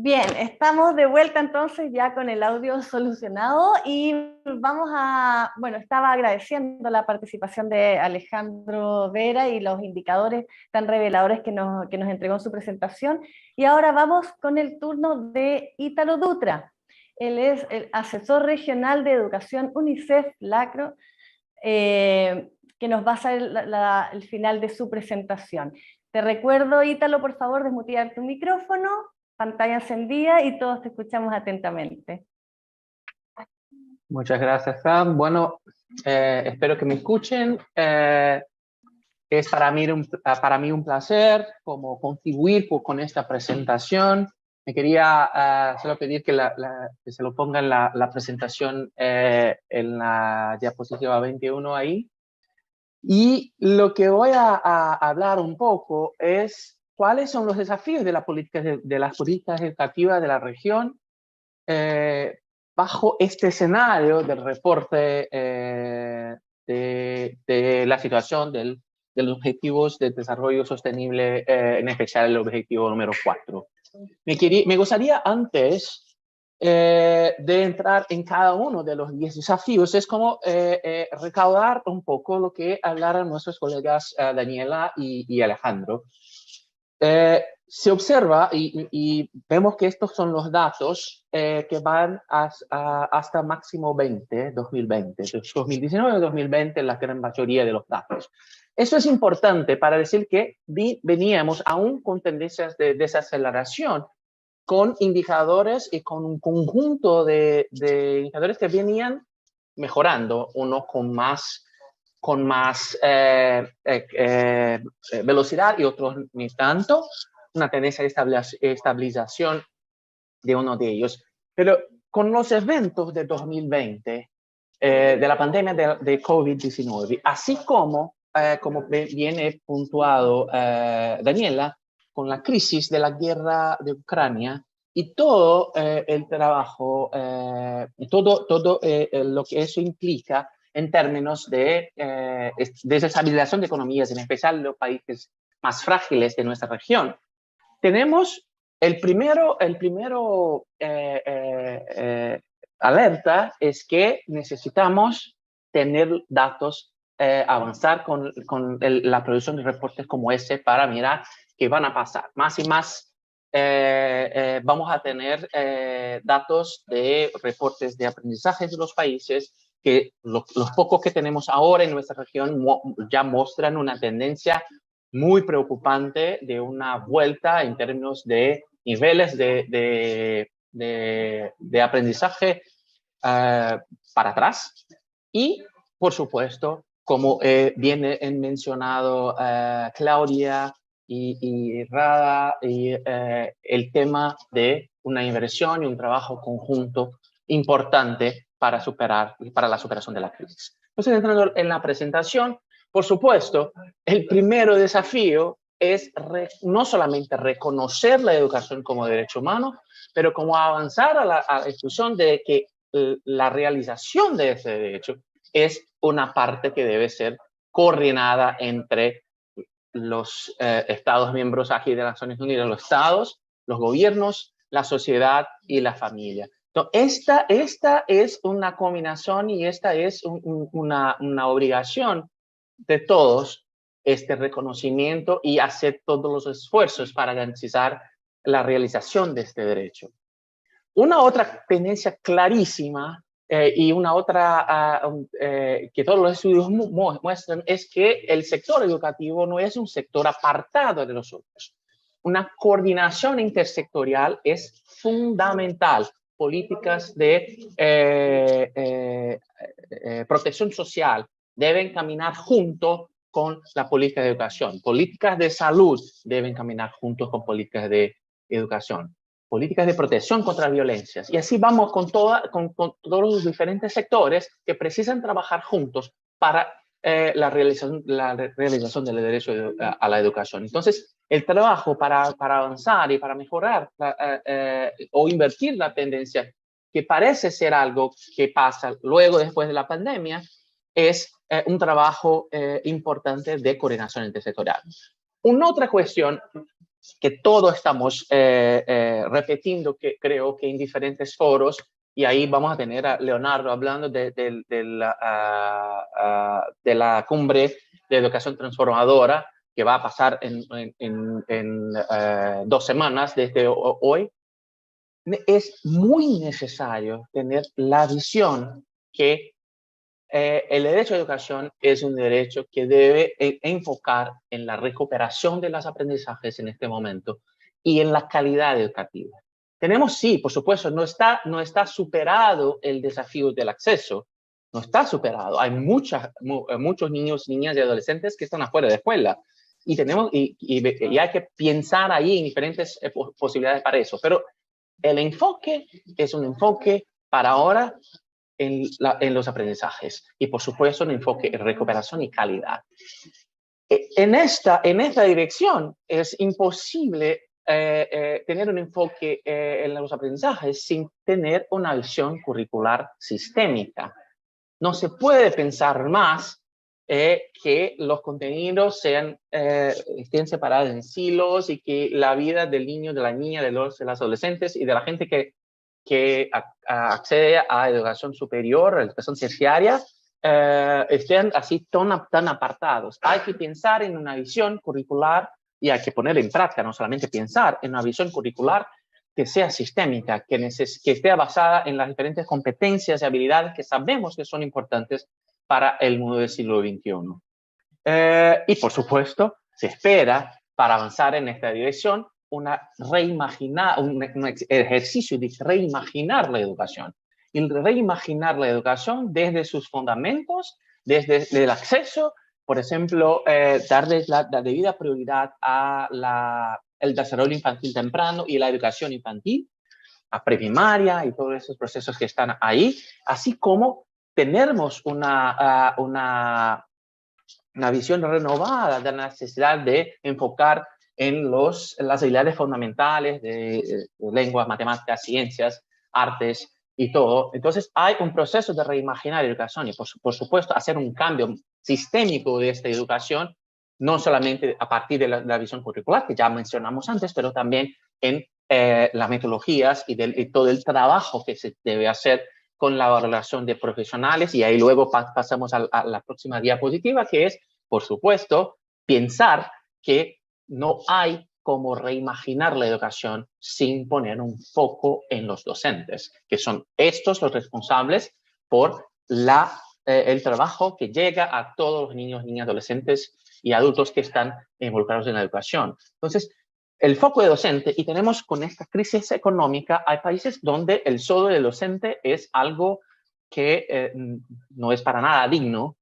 Bien, estamos de vuelta entonces ya con el audio solucionado y vamos a, bueno, estaba agradeciendo la participación de Alejandro Vera y los indicadores tan reveladores que nos entregó en su presentación. Y ahora vamos con el turno de Ítalo Dutra. Él es el asesor regional de educación UNICEF Lacro, que nos va a hacer el final de su presentación. Te recuerdo, Ítalo, por favor, desmutear tu micrófono, pantalla encendida y todos te escuchamos atentamente. Muchas gracias, Sam. Bueno, espero que me escuchen. Es para mí un placer como contribuir con esta presentación. Me quería solo pedir que se lo pongan la presentación en la diapositiva 21 ahí. Y lo que voy a hablar un poco es cuáles son los desafíos de, las políticas educativas de la región bajo este escenario del reporte de la situación de los objetivos de desarrollo sostenible, en especial el objetivo número 4. Me gustaría antes de entrar en cada uno de los 10 desafíos, es como recaudar un poco lo que hablaron nuestros colegas Daniela y Alejandro. se observa y vemos que estos son los datos que van hasta máximo 2020. 2019 y 2020 la gran mayoría de los datos. Eso es importante para decir que veníamos aún con tendencias de desaceleración, con indicadores y con un conjunto de indicadores que venían mejorando, uno con más velocidad y otros ni tanto, una tendencia de estabilización de uno de ellos. Pero con los eventos de 2020, de la pandemia de COVID-19, así como viene puntuado Daniela, con la crisis de la guerra de Ucrania y todo el trabajo, todo lo que eso implica en términos de desestabilización de economías, en especial en los países más frágiles de nuestra región. Tenemos el primero alerta es que necesitamos tener datos, avanzar con la producción de reportes como ese para mirar qué van a pasar. Más y más vamos a tener datos de reportes de aprendizaje de los países que los pocos que tenemos ahora en nuestra región ya muestran una tendencia muy preocupante de una vuelta en términos de niveles de aprendizaje para atrás. Y, por supuesto, como viene mencionado Claudia y Rada, el tema de una inversión y un trabajo conjunto importante para la superación de la crisis. Entonces, entrando en la presentación, por supuesto, el primer desafío es no solamente reconocer la educación como derecho humano, pero como avanzar a la discusión de que la realización de ese derecho es una parte que debe ser coordinada entre los Estados miembros aquí de las Naciones Unidas, los estados, los gobiernos, la sociedad y la familia. Entonces, esta es una combinación y esta es una obligación de todos, este reconocimiento y hacer todos los esfuerzos para garantizar la realización de este derecho. Una otra tendencia clarísima y una otra que todos los estudios muestran es que el sector educativo no es un sector apartado de los otros. Una coordinación intersectorial es fundamental. Políticas de protección social deben caminar junto con la política de educación. Políticas de salud deben caminar juntos con políticas de educación. Políticas de protección contra violencias. Y así vamos con todos los diferentes sectores que precisan trabajar juntos para la realización del derecho a la educación. Entonces, el trabajo para avanzar y para mejorar o invertir la tendencia que parece ser algo que pasa luego después de la pandemia es un trabajo importante de coordinación intersectorial. Una otra cuestión que todos estamos repitiendo, que creo que en diferentes foros, y ahí vamos a tener a Leonardo hablando de la cumbre de educación transformadora que va a pasar en 2 semanas desde hoy. Es muy necesario tener la visión que el derecho a educación es un derecho que debe enfocar en la recuperación de los aprendizajes en este momento y en la calidad educativa. Tenemos, sí, por supuesto, no está superado el desafío del acceso, no está superado. Hay muchos niños, niñas y adolescentes que están afuera de escuela y hay que pensar ahí en diferentes posibilidades para eso. Pero el enfoque es un enfoque para ahora en los aprendizajes y, por supuesto, un enfoque en recuperación y calidad. En esta dirección es imposible tener un enfoque en los aprendizajes sin tener una visión curricular sistémica. No se puede pensar más que los contenidos estén separados en silos y que la vida del niño, de la niña, de los adolescentes y de la gente que accede a educación superior, a educación terciaria, estén así tan apartados. Hay que pensar en una visión curricular y hay que poner en práctica, no solamente pensar en una visión curricular que sea sistémica, que esté basada en las diferentes competencias y habilidades que sabemos que son importantes para el mundo del siglo XXI. Y por supuesto, se espera, para avanzar en esta dirección, un ejercicio de reimaginar la educación. Y reimaginar la educación desde sus fundamentos, desde el acceso, por ejemplo, darles la debida prioridad a el desarrollo infantil temprano y la educación infantil, a preprimaria y todos esos procesos que están ahí, así como tenemos una visión renovada de la necesidad de enfocar en las habilidades fundamentales de lenguas, matemáticas, ciencias, artes y todo. Entonces hay un proceso de reimaginar la educación y por supuesto hacer un cambio sistémico de esta educación, no solamente a partir de la visión curricular que ya mencionamos antes, pero también en las metodologías y todo el trabajo que se debe hacer con la relación de profesionales. Y ahí luego pasamos a la próxima diapositiva, que es, por supuesto, pensar que no hay como reimaginar la educación sin poner un foco en los docentes, que son estos los responsables por el trabajo que llega a todos los niños, niñas, adolescentes y adultos que están involucrados en la educación. Entonces, el foco de docente, y tenemos con esta crisis económica, hay países donde el sueldo del docente es algo que no es para nada digno.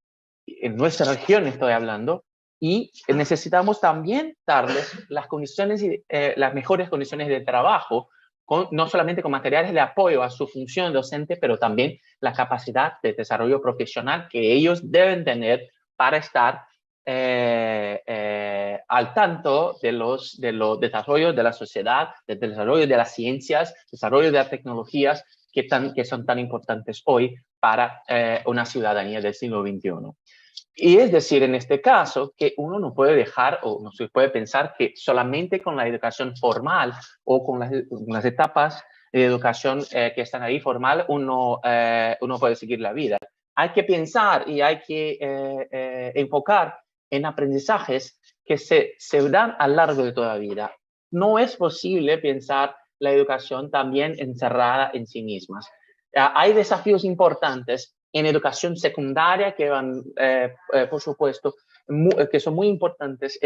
En nuestra región estoy hablando, y necesitamos también darles las condiciones, las mejores condiciones de trabajo, no solamente con materiales de apoyo a su función docente, pero también la capacidad de desarrollo profesional que ellos deben tener para estar al tanto de los desarrollos de la sociedad, del desarrollo de las ciencias, desarrollo de las tecnologías que son tan importantes hoy para una ciudadanía del siglo XXI. Y es decir, en este caso, que uno no puede dejar o no se puede pensar que solamente con la educación formal o con las etapas de educación que están ahí formal, uno puede seguir la vida. Hay que pensar y hay que enfocar en aprendizajes que se dan a lo largo de toda la vida. No es posible pensar la educación también encerrada en sí mismas. Hay desafíos importantes en educación secundaria que van, por supuesto, que son muy importantes.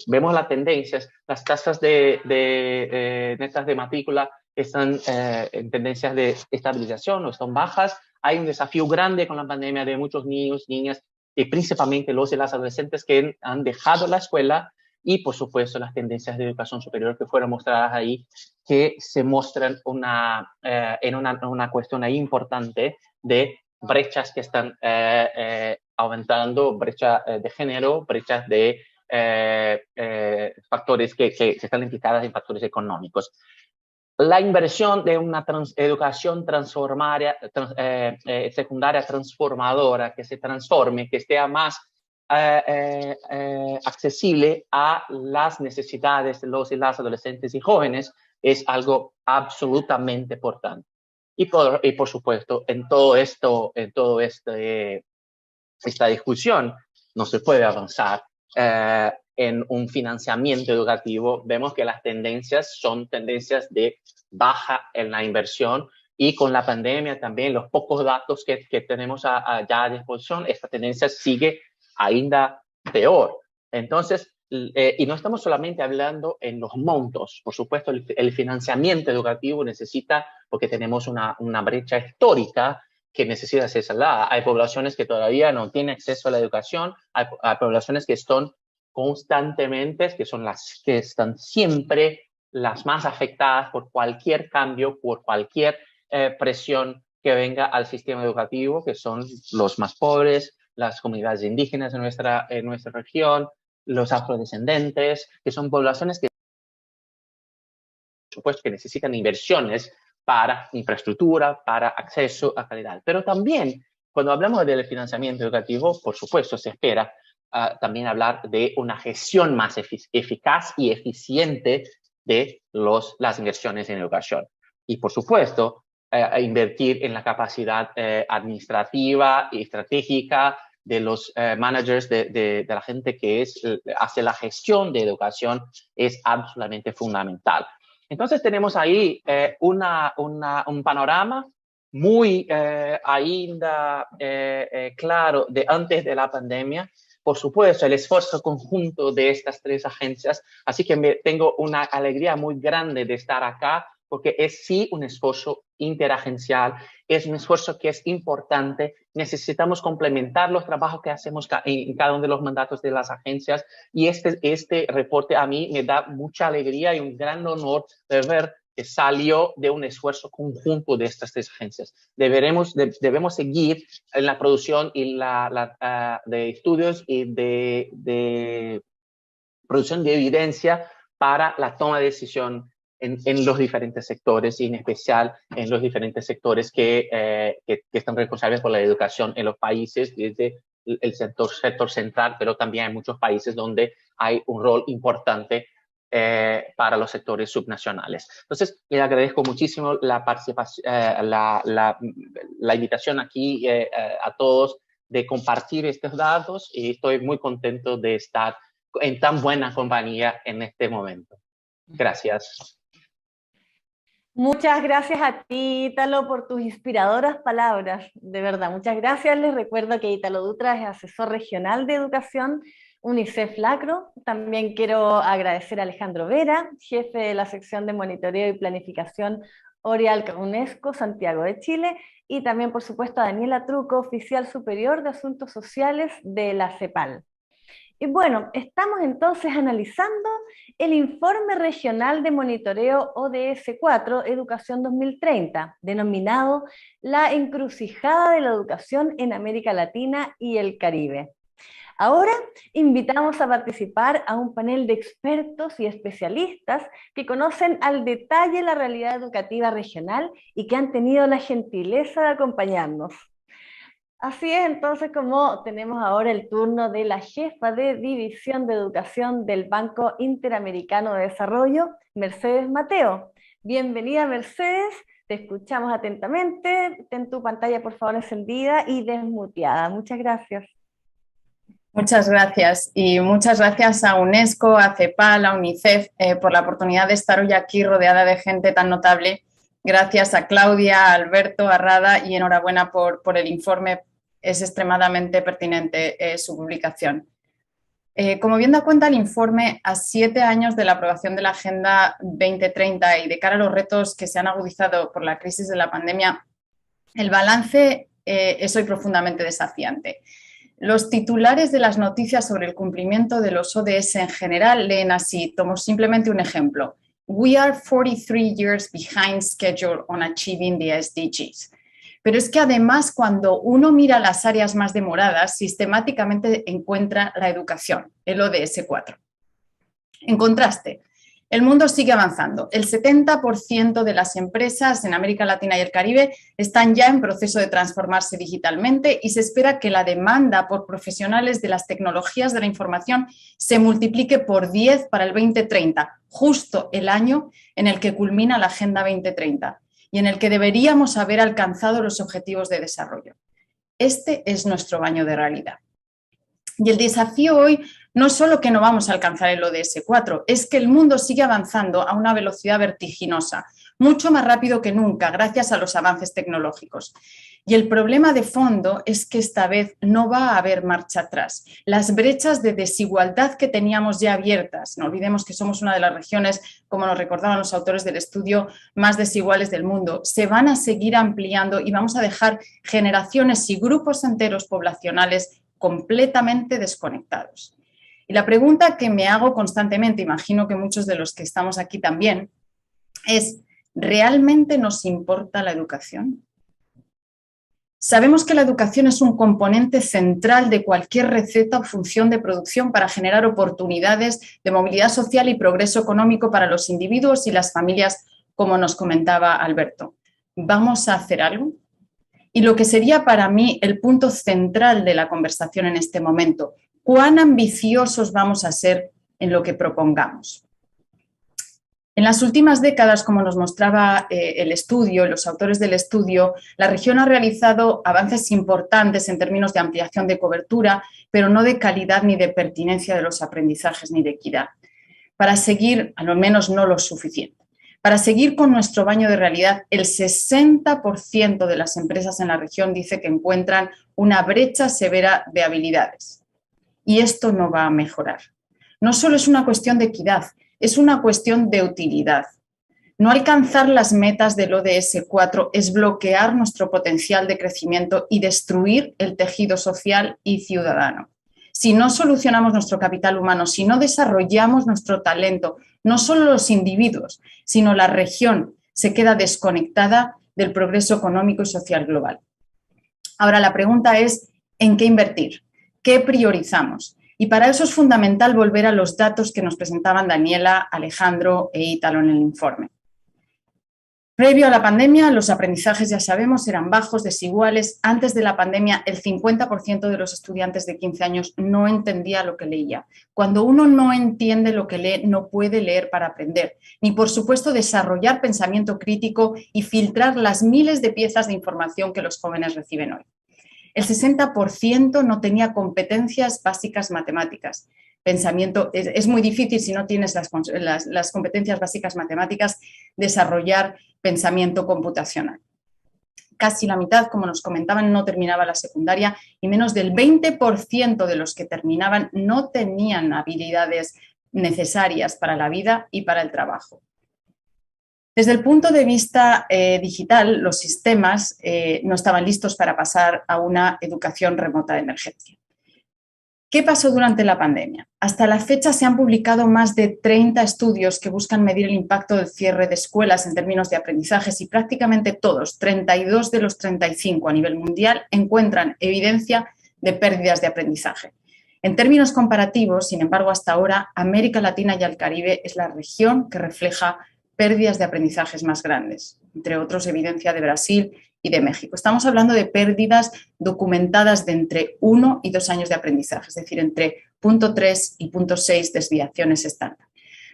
Vemos las tendencias, las tasas de netas de matrícula están en tendencias de estabilización o están bajas. Hay un desafío grande con la pandemia de muchos niños, niñas, y principalmente los y las adolescentes que han dejado la escuela, y por supuesto las tendencias de educación superior que fueron mostradas ahí, que se muestran en una cuestión ahí importante de brechas que están aumentando, brecha de género, brechas de factores que están implicadas en factores económicos. La inversión de una educación secundaria transformadora, que se transforme, que esté más accesible a las necesidades de los y las adolescentes y jóvenes, es algo absolutamente importante. Y por supuesto, en todo esto, esta discusión no se puede avanzar en un financiamiento educativo. Vemos que las tendencias son tendencias de baja en la inversión, y con la pandemia también los pocos datos que tenemos ya a disposición, esta tendencia sigue ainda peor. Entonces, y no estamos solamente hablando en los montos. Por supuesto, el financiamiento educativo necesita, porque tenemos una brecha histórica que necesita ser saldada. Hay poblaciones que todavía no tienen acceso a la educación, hay poblaciones que están constantemente, que son las que están siempre las más afectadas por cualquier cambio, por cualquier presión que venga al sistema educativo, que son los más pobres, las comunidades indígenas en nuestra región, los afrodescendentes, que son poblaciones que, por supuesto, que necesitan inversiones para infraestructura, para acceso a calidad. Pero también, cuando hablamos del financiamiento educativo, por supuesto, se espera también hablar de una gestión más eficaz y eficiente de las inversiones en educación. Y, por supuesto, invertir en la capacidad administrativa y estratégica de los managers, de la gente que hace la gestión de educación, es absolutamente fundamental. Entonces tenemos ahí un panorama muy ainda claro de antes de la pandemia. Por supuesto, el esfuerzo conjunto de estas tres agencias, así que tengo una alegría muy grande de estar acá, porque es sí un esfuerzo interagencial, es un esfuerzo que es importante. Necesitamos complementar los trabajos que hacemos en cada uno de los mandatos de las agencias, y este reporte a mí me da mucha alegría y un gran honor de ver que salió de un esfuerzo conjunto de estas tres agencias. Debemos seguir en la producción y de estudios y de producción de evidencia para la toma de decisión en los diferentes sectores, y en especial en los diferentes sectores que están responsables por la educación en los países, desde el sector central, pero también hay muchos países donde hay un rol importante para los sectores subnacionales. Entonces, le agradezco muchísimo la participación, la invitación aquí a todos de compartir estos datos, y estoy muy contento de estar en tan buena compañía en este momento. Gracias. Muchas gracias a ti, Ítalo, por tus inspiradoras palabras. De verdad, muchas gracias. Les recuerdo que Ítalo Dutra es asesor regional de educación UNICEF Lacro. También quiero agradecer a Alejandro Vera, jefe de la sección de monitoreo y planificación Orialca UNESCO Santiago de Chile, y también, por supuesto, a Daniela Truco, oficial superior de Asuntos Sociales de la CEPAL. Y bueno, estamos entonces analizando el Informe Regional de Monitoreo ODS 4, Educación 2030, denominado La encrucijada de la educación en América Latina y el Caribe. Ahora invitamos a participar a un panel de expertos y especialistas que conocen al detalle la realidad educativa regional y que han tenido la gentileza de acompañarnos. Así es, entonces, como tenemos ahora el turno de la jefa de División de Educación del Banco Interamericano de Desarrollo, Mercedes Mateo. Bienvenida, Mercedes, te escuchamos atentamente. Ten tu pantalla, por favor, encendida y desmuteada. Muchas gracias. Muchas gracias, y muchas gracias a UNESCO, a CEPAL, a UNICEF por la oportunidad de estar hoy aquí rodeada de gente tan notable. Gracias a Claudia, a Alberto, a Rada, y enhorabuena por el informe. Es extremadamente pertinente su publicación. Como bien da cuenta el informe, a 7 años de la aprobación de la Agenda 2030 y de cara a los retos que se han agudizado por la crisis de la pandemia, el balance es hoy profundamente desafiante. Los titulares de las noticias sobre el cumplimiento de los ODS en general leen así, tomo simplemente un ejemplo. We are 43 years behind schedule on achieving the SDGs. Pero es que además, cuando uno mira las áreas más demoradas, sistemáticamente encuentra la educación, el ODS 4. En contraste, el mundo sigue avanzando. El 70% de las empresas en América Latina y el Caribe están ya en proceso de transformarse digitalmente, y se espera que la demanda por profesionales de las tecnologías de la información se multiplique por 10 para el 2030, justo el año en el que culmina la Agenda 2030 y en el que deberíamos haber alcanzado los objetivos de desarrollo. Este es nuestro baño de realidad. Y el desafío hoy no es solo que no vamos a alcanzar el ODS 4, es que el mundo sigue avanzando a una velocidad vertiginosa, mucho más rápido que nunca, gracias a los avances tecnológicos. Y el problema de fondo es que esta vez no va a haber marcha atrás. Las brechas de desigualdad que teníamos ya abiertas, no olvidemos que somos una de las regiones, como nos recordaban los autores del estudio, más desiguales del mundo, se van a seguir ampliando, y vamos a dejar generaciones y grupos enteros poblacionales completamente desconectados. Y la pregunta que me hago constantemente, imagino que muchos de los que estamos aquí también, es: ¿realmente nos importa la educación? Sabemos que la educación es un componente central de cualquier receta o función de producción para generar oportunidades de movilidad social y progreso económico para los individuos y las familias, como nos comentaba Alberto. ¿Vamos a hacer algo? Y lo que sería para mí el punto central de la conversación en este momento: ¿cuán ambiciosos vamos a ser en lo que propongamos? En las últimas décadas, como nos mostraba el estudio, los autores del estudio, la región ha realizado avances importantes en términos de ampliación de cobertura, pero no de calidad ni de pertinencia de los aprendizajes ni de equidad. Para seguir, al menos no lo suficiente. Para seguir con nuestro baño de realidad, el 60% de las empresas en la región dice que encuentran una brecha severa de habilidades. Y esto no va a mejorar. No solo es una cuestión de equidad, es una cuestión de utilidad. No alcanzar las metas del ODS 4 es bloquear nuestro potencial de crecimiento y destruir el tejido social y ciudadano. Si no solucionamos nuestro capital humano, si no desarrollamos nuestro talento, no solo los individuos, sino la región se queda desconectada del progreso económico y social global. Ahora la pregunta es, ¿en qué invertir? ¿Qué priorizamos? Y para eso es fundamental volver a los datos que nos presentaban Daniela, Alejandro e Ítalo en el informe. Previo a la pandemia, los aprendizajes, ya sabemos, eran bajos, desiguales. Antes de la pandemia, el 50% de los estudiantes de 15 años no entendía lo que leía. Cuando uno no entiende lo que lee, no puede leer para aprender, ni, por supuesto, desarrollar pensamiento crítico y filtrar las miles de piezas de información que los jóvenes reciben hoy. El 60% no tenía competencias básicas matemáticas. Pensamiento, es muy difícil si no tienes las competencias básicas matemáticas, desarrollar pensamiento computacional. Casi la mitad, como nos comentaban, no terminaba la secundaria y menos del 20% de los que terminaban no tenían habilidades necesarias para la vida y para el trabajo. Desde el punto de vista digital, los sistemas no estaban listos para pasar a una educación remota de emergencia. ¿Qué pasó durante la pandemia? Hasta la fecha se han publicado más de 30 estudios que buscan medir el impacto del cierre de escuelas en términos de aprendizajes y prácticamente todos, 32 de los 35 a nivel mundial, encuentran evidencia de pérdidas de aprendizaje. En términos comparativos, sin embargo, hasta ahora, América Latina y el Caribe es la región que refleja pérdidas de aprendizajes más grandes, entre otros evidencia de Brasil y de México. Estamos hablando de pérdidas documentadas de entre 1 y 2 años de aprendizaje, es decir, entre 0.3 y 0.6 desviaciones estándar.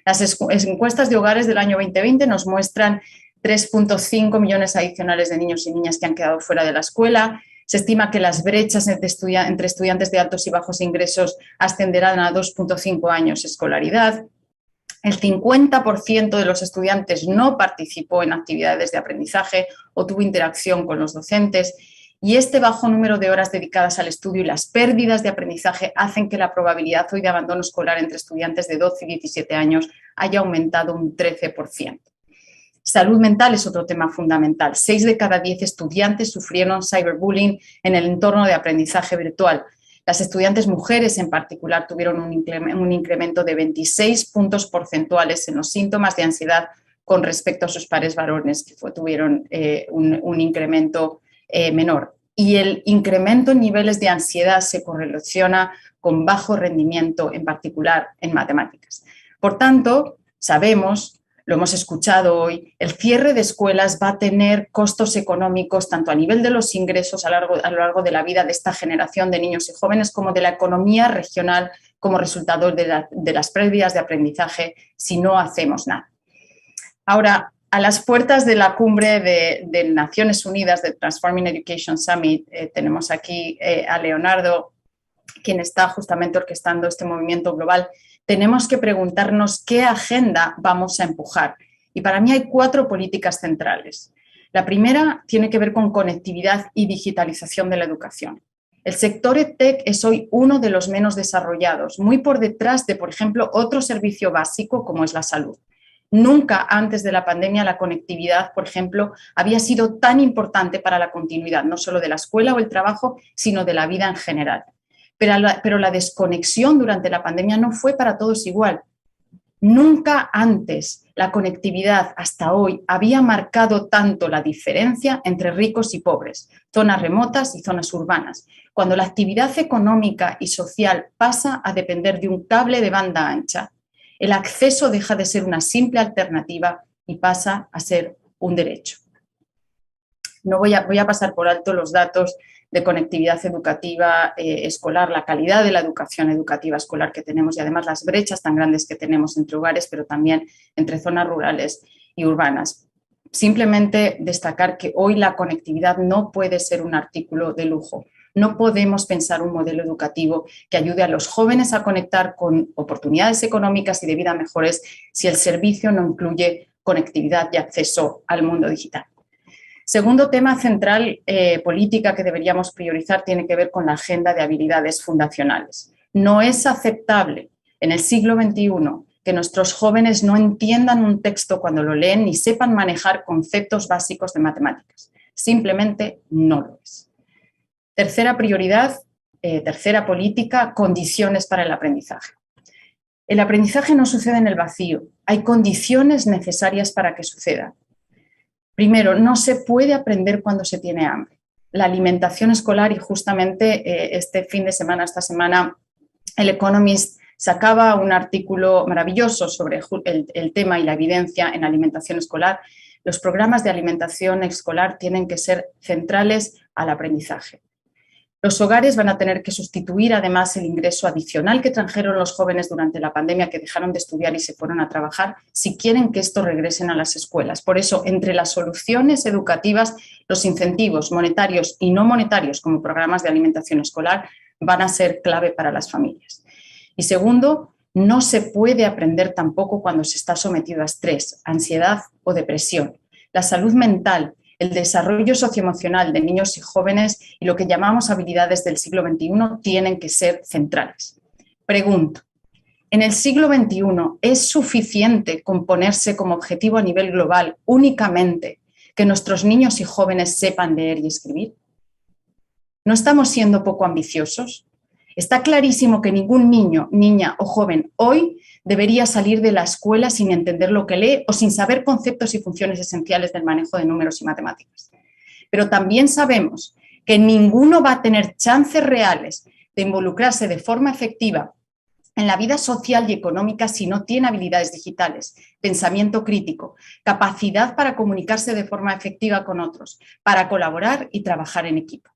Las encuestas de hogares del año 2020 nos muestran 3.5 millones adicionales de niños y niñas que han quedado fuera de la escuela. Se estima que las brechas entre estudiantes de altos y bajos ingresos ascenderán a 2.5 años de escolaridad. El 50% de los estudiantes no participó en actividades de aprendizaje o tuvo interacción con los docentes y este bajo número de horas dedicadas al estudio y las pérdidas de aprendizaje hacen que la probabilidad hoy de abandono escolar entre estudiantes de 12 y 17 años haya aumentado un 13%. Salud mental es otro tema fundamental. 6 de cada 10 estudiantes sufrieron cyberbullying en el entorno de aprendizaje virtual. Las estudiantes mujeres en particular tuvieron un incremento de 26 puntos porcentuales en los síntomas de ansiedad con respecto a sus pares varones, que tuvieron un incremento menor. Y el incremento en niveles de ansiedad se correlaciona con bajo rendimiento, en particular en matemáticas. Por tanto, sabemos, lo hemos escuchado hoy, el cierre de escuelas va a tener costos económicos tanto a nivel de los ingresos a lo largo de la vida de esta generación de niños y jóvenes como de la economía regional como resultado de las pérdidas de aprendizaje si no hacemos nada. Ahora, a las puertas de la cumbre de Naciones Unidas, del Transforming Education Summit, tenemos aquí a Leonardo, quien está justamente orquestando este movimiento global. Tenemos que preguntarnos qué agenda vamos a empujar. Y para mí hay 4 políticas centrales. La primera tiene que ver con conectividad y digitalización de la educación. El sector EdTech es hoy uno de los menos desarrollados, muy por detrás de, por ejemplo, otro servicio básico como es la salud. Nunca antes de la pandemia la conectividad, por ejemplo, había sido tan importante para la continuidad, no solo de la escuela o el trabajo, sino de la vida en general. Pero la desconexión durante la pandemia no fue para todos igual. Nunca antes la conectividad hasta hoy había marcado tanto la diferencia entre ricos y pobres, zonas remotas y zonas urbanas. Cuando la actividad económica y social pasa a depender de un cable de banda ancha, el acceso deja de ser una simple alternativa y pasa a ser un derecho. No voy a pasar por alto los datos de conectividad educativa escolar, la calidad de la educación educativa escolar que tenemos y además las brechas tan grandes que tenemos entre hogares, pero también entre zonas rurales y urbanas. Simplemente destacar que hoy la conectividad no puede ser un artículo de lujo. No podemos pensar un modelo educativo que ayude a los jóvenes a conectar con oportunidades económicas y de vida mejores si el servicio no incluye conectividad y acceso al mundo digital. Segundo tema central, política que deberíamos priorizar, tiene que ver con la agenda de habilidades fundacionales. No es aceptable en el siglo XXI que nuestros jóvenes no entiendan un texto cuando lo leen ni sepan manejar conceptos básicos de matemáticas. Simplemente no lo es. Tercera prioridad, tercera política, condiciones para el aprendizaje. El aprendizaje no sucede en el vacío, hay condiciones necesarias para que suceda. Primero, no se puede aprender cuando se tiene hambre. La alimentación escolar, y justamente este fin de semana, esta semana, el Economist sacaba un artículo maravilloso sobre el tema y la evidencia en alimentación escolar. Los programas de alimentación escolar tienen que ser centrales al aprendizaje. Los hogares van a tener que sustituir además el ingreso adicional que trajeron los jóvenes durante la pandemia, que dejaron de estudiar y se fueron a trabajar, si quieren que esto regresen a las escuelas. Por eso, entre las soluciones educativas, los incentivos monetarios y no monetarios, como programas de alimentación escolar, van a ser clave para las familias. Y segundo, no se puede aprender tampoco cuando se está sometido a estrés, ansiedad o depresión. La salud mental, el desarrollo socioemocional de niños y jóvenes y lo que llamamos habilidades del siglo XXI tienen que ser centrales. Pregunto, ¿en el siglo XXI es suficiente con ponerse como objetivo a nivel global únicamente que nuestros niños y jóvenes sepan leer y escribir? ¿No estamos siendo poco ambiciosos? Está clarísimo que ningún niño, niña o joven hoy debería salir de la escuela sin entender lo que lee o sin saber conceptos y funciones esenciales del manejo de números y matemáticas. Pero también sabemos que ninguno va a tener chances reales de involucrarse de forma efectiva en la vida social y económica si no tiene habilidades digitales, pensamiento crítico, capacidad para comunicarse de forma efectiva con otros, para colaborar y trabajar en equipo.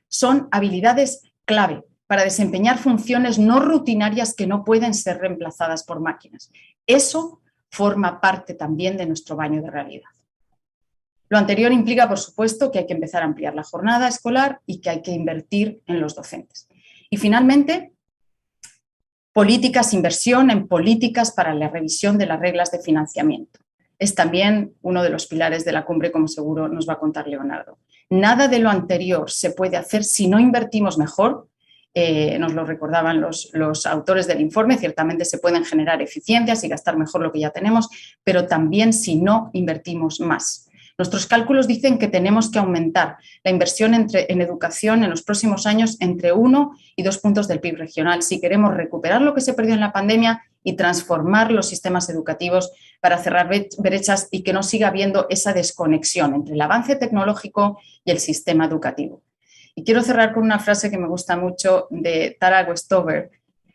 Son habilidades clave para desempeñar funciones no rutinarias que no pueden ser reemplazadas por máquinas. Eso forma parte también de nuestro baño de realidad. Lo anterior implica, por supuesto, que hay que empezar a ampliar la jornada escolar y que hay que invertir en los docentes. Y finalmente, inversión en políticas para la revisión de las reglas de financiamiento. Es también uno de los pilares de la cumbre, como seguro nos va a contar Leonardo. Nada de lo anterior se puede hacer si no invertimos mejor. Nos lo recordaban los autores del informe, ciertamente se pueden generar eficiencias y gastar mejor lo que ya tenemos, pero también si no invertimos más. Nuestros cálculos dicen que tenemos que aumentar la inversión en educación en los próximos años entre 1 y 2 puntos del PIB regional si queremos recuperar lo que se perdió en la pandemia y transformar los sistemas educativos para cerrar brechas y que no siga habiendo esa desconexión entre el avance tecnológico y el sistema educativo. Y quiero cerrar con una frase que me gusta mucho de Tara Westover.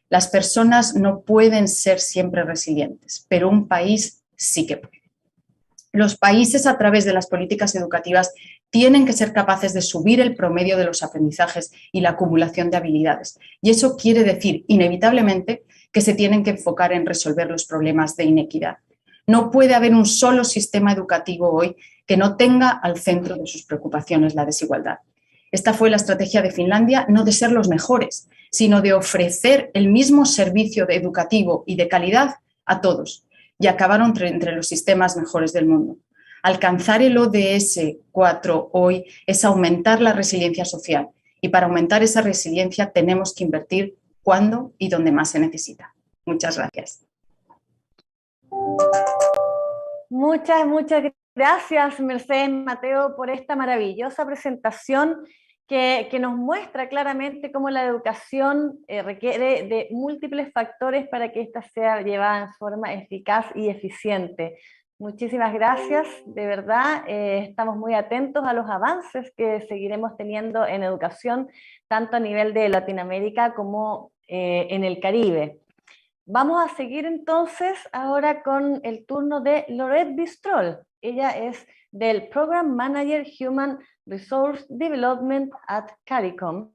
Las personas no pueden ser siempre resilientes, pero un país sí que puede. Los países, a través de las políticas educativas, tienen que ser capaces de subir el promedio de los aprendizajes y la acumulación de habilidades. Y eso quiere decir, inevitablemente, que se tienen que enfocar en resolver los problemas de inequidad. No puede haber un solo sistema educativo hoy que no tenga al centro de sus preocupaciones la desigualdad. Esta fue la estrategia de Finlandia, no de ser los mejores, sino de ofrecer el mismo servicio educativo y de calidad a todos, y acabaron entre los sistemas mejores del mundo. Alcanzar el ODS 4 hoy es aumentar la resiliencia social, y para aumentar esa resiliencia tenemos que invertir cuando y donde más se necesita. Muchas gracias. Muchas gracias, Mercedes Mateo, por esta maravillosa presentación que nos muestra claramente cómo la educación requiere de múltiples factores para que ésta sea llevada en forma eficaz y eficiente. Muchísimas gracias, de verdad, estamos muy atentos a los avances que seguiremos teniendo en educación, tanto a nivel de Latinoamérica como en el Caribe. Vamos a seguir entonces ahora con el turno de Laurette Bistrol. Ella es del Program Manager Human Resource Development at CARICOM.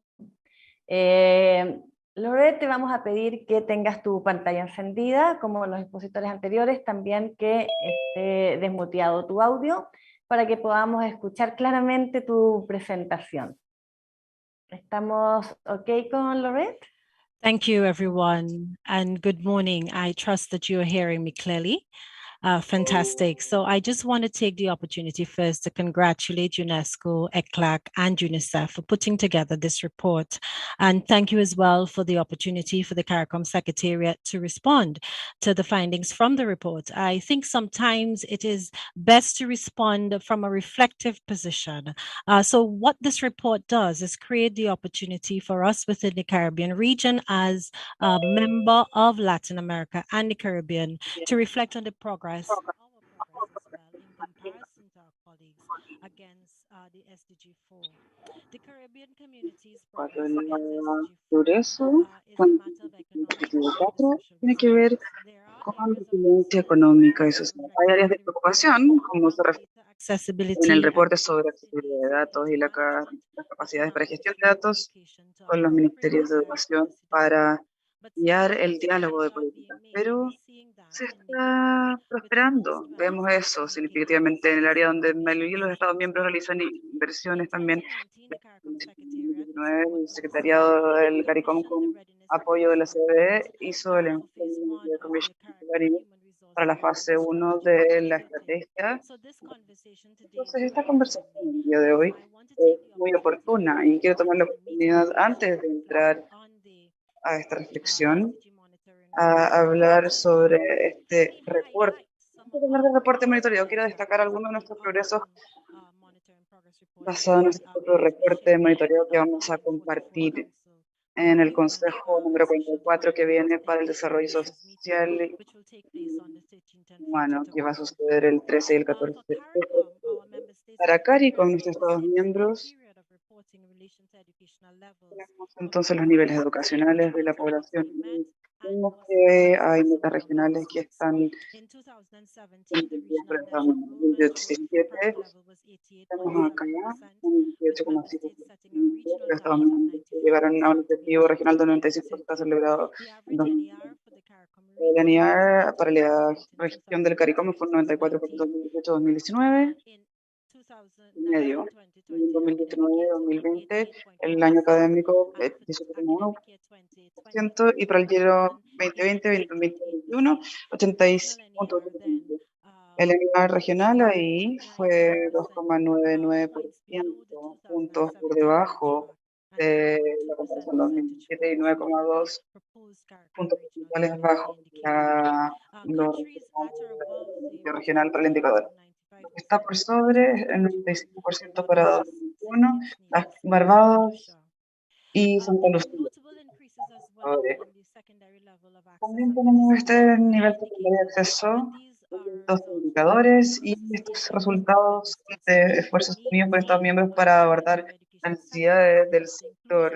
Lorette, te vamos a pedir que tengas tu pantalla encendida, como los expositores anteriores, también que esté desmuteado tu audio, para que podamos escuchar claramente tu presentación. ¿Estamos ok con Lorette? Thank you, everyone, and good morning. I trust that you are hearing me clearly. Fantastic. So I just want to take the opportunity first to congratulate UNESCO, ECLAC, and UNICEF for putting together this report. And thank you as well for the opportunity for the CARICOM Secretariat to respond to the findings from the report. I think sometimes it is best to respond from a reflective position. So what this report does is create the opportunity for us within the Caribbean region as a member of Latin America and the Caribbean to reflect on the progress, our progress as well, in comparison to our colleagues against the SDG 4. The Caribbean community's progress against Progreso SDG 4 is a con matter of economic el and 4 social tiene que ver resilience. There are con areas of resiliencia concern económica y social. Hay áreas de the report preocupación, como se refiere data en el accessibility reporte sobre accesibilidad de datos y las capacidades para gestión de datos con los ministerios de educación para guiar el diálogo de políticas. Pero se está prosperando, vemos eso significativamente en el área donde la mayoría de los Estados miembros realizan inversiones también. El secretariado del CARICOM con apoyo de la CBE hizo el informe de Commission para la fase 1 de la estrategia. Entonces, esta conversación el día de hoy es muy oportuna y quiero tomar la oportunidad antes de entrar a esta reflexión a hablar sobre este reporte. Antes de hablar del reporte de monitoreo, quiero destacar algunos de nuestros progresos basados en nuestro propio reporte de monitoreo que vamos a compartir en el Consejo número 44 que viene para el Desarrollo Social y Humano, que va a suceder el 13 y el 14 de octubre. Para CARICOM, nuestros Estados miembros, tenemos entonces los niveles educacionales de la población. Vemos que hay metas regionales que están cumplidas por el Estado miembro. En 2017, estamos acá un 28,5%. Los Estados miembros que llegaron a un objetivo regional del 95% está celebrado en 2020. El NIR para la región del CARICOM fue un 94% en 2018-2019. Medio. En 2019-2020, el año académico 18,1%, y para el año 2020-2021, 85,2%. El NIR regional ahí fue 2,99%, puntos por debajo de la comparación 2017 y 9,2 puntos porcentuales bajo lo regional para el indicador. Está por sobre el 95% para 2021, Barbados y Santa Lucía. También tenemos este nivel secundario de acceso, estos indicadores y estos resultados de esfuerzos unidos por Estados miembros para abordar las necesidades del sector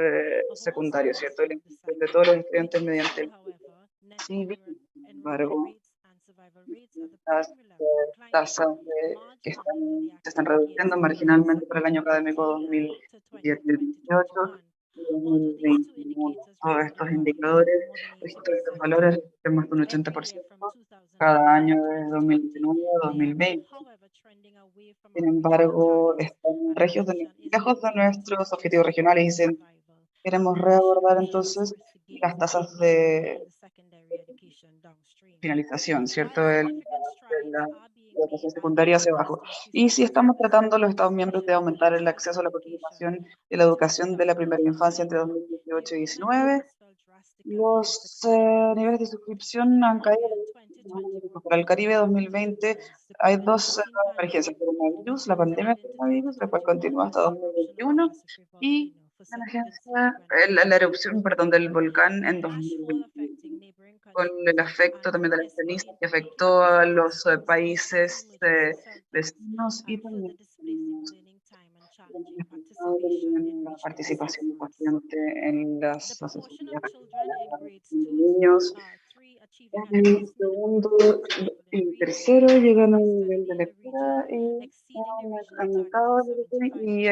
secundario, ¿cierto? La inclusión de todos los estudiantes mediante el sin embargo, las tasas que se están reduciendo marginalmente para el año académico 2017-2018 y 2021. Todos estos indicadores registran estos valores de más de un 80% cada año desde 2019 a 2020. Sin embargo, están lejos de nuestros objetivos regionales y queremos reabordar entonces las tasas de finalización, ¿cierto? La educación secundaria hacia abajo. Y si estamos tratando los Estados miembros de aumentar el acceso a la participación de la educación de la primera infancia entre 2018 y 2019, los niveles de suscripción han caído. Para el Caribe 2020 hay dos emergencias: el coronavirus, la pandemia del coronavirus, la cual continúa hasta 2021, y la erupción, perdón, del volcán en 2021, con el efecto también de la ceniza que afectó a los países vecinos y también la participación importante en las asociaciones de niños. En segundo y tercero llegan a un nivel de lectura y han aumentado la lectura y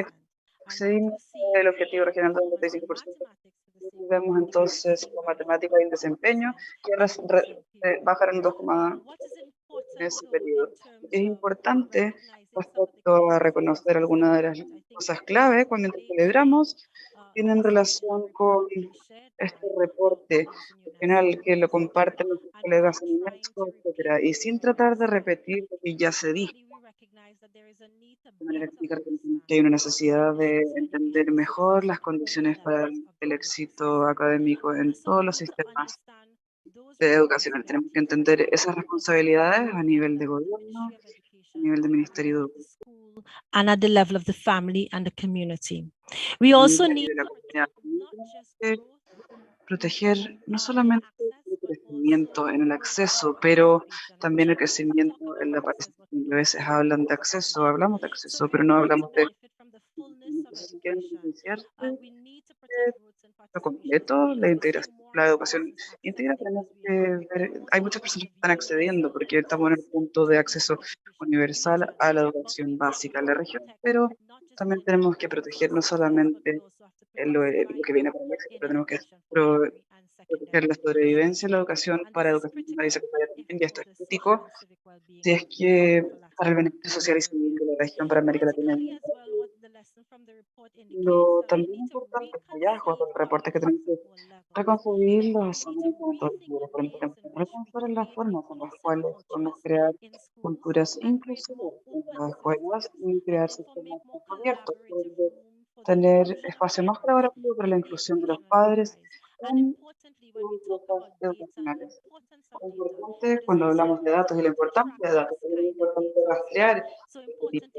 excedimos el objetivo regional del 95%. Vemos entonces la matemática y el desempeño que bajaron 2,1 en ese periodo. Es importante respecto a reconocer algunas de las cosas clave cuando celebramos, tienen relación con este reporte final que lo comparten los colegas en UNESCO, etcétera, y sin tratar de repetir lo que ya se dijo. De manera explicar que hay una necesidad de entender mejor las condiciones para el éxito académico en todos los sistemas educacional. Tenemos que entender esas responsabilidades a nivel de gobierno, a nivel de Ministerio de Educación, and at the level of the family and the community. We also need proteger no solamente el crecimiento en el acceso, pero también el crecimiento en la participación. A veces hablan de acceso, hablamos de acceso, pero no hablamos de si quieren beneficiarse lo completo, la integración, la educación íntegra. Tenemos que ver, hay muchas personas que están accediendo porque estamos en el punto de acceso universal a la educación básica en la región, pero también tenemos que proteger no solamente lo que viene por el éxito, pero tenemos que proteger la sobrevivencia en la educación para educación primaria y secundaria también, y esto es crítico, si es que para el beneficio social y civil de la región, para América Latina. Lo también importante hallazgo del reporte que tenemos que reconstruir los reconocer las formas en las cuales podemos crear culturas inclusivas en las escuelas y crear sistemas más abiertos, donde tener espacio más colaborativo para la inclusión de los padres en grupos educacionales. Es importante cuando hablamos de datos y la importancia de datos, es importante rastrear este tipo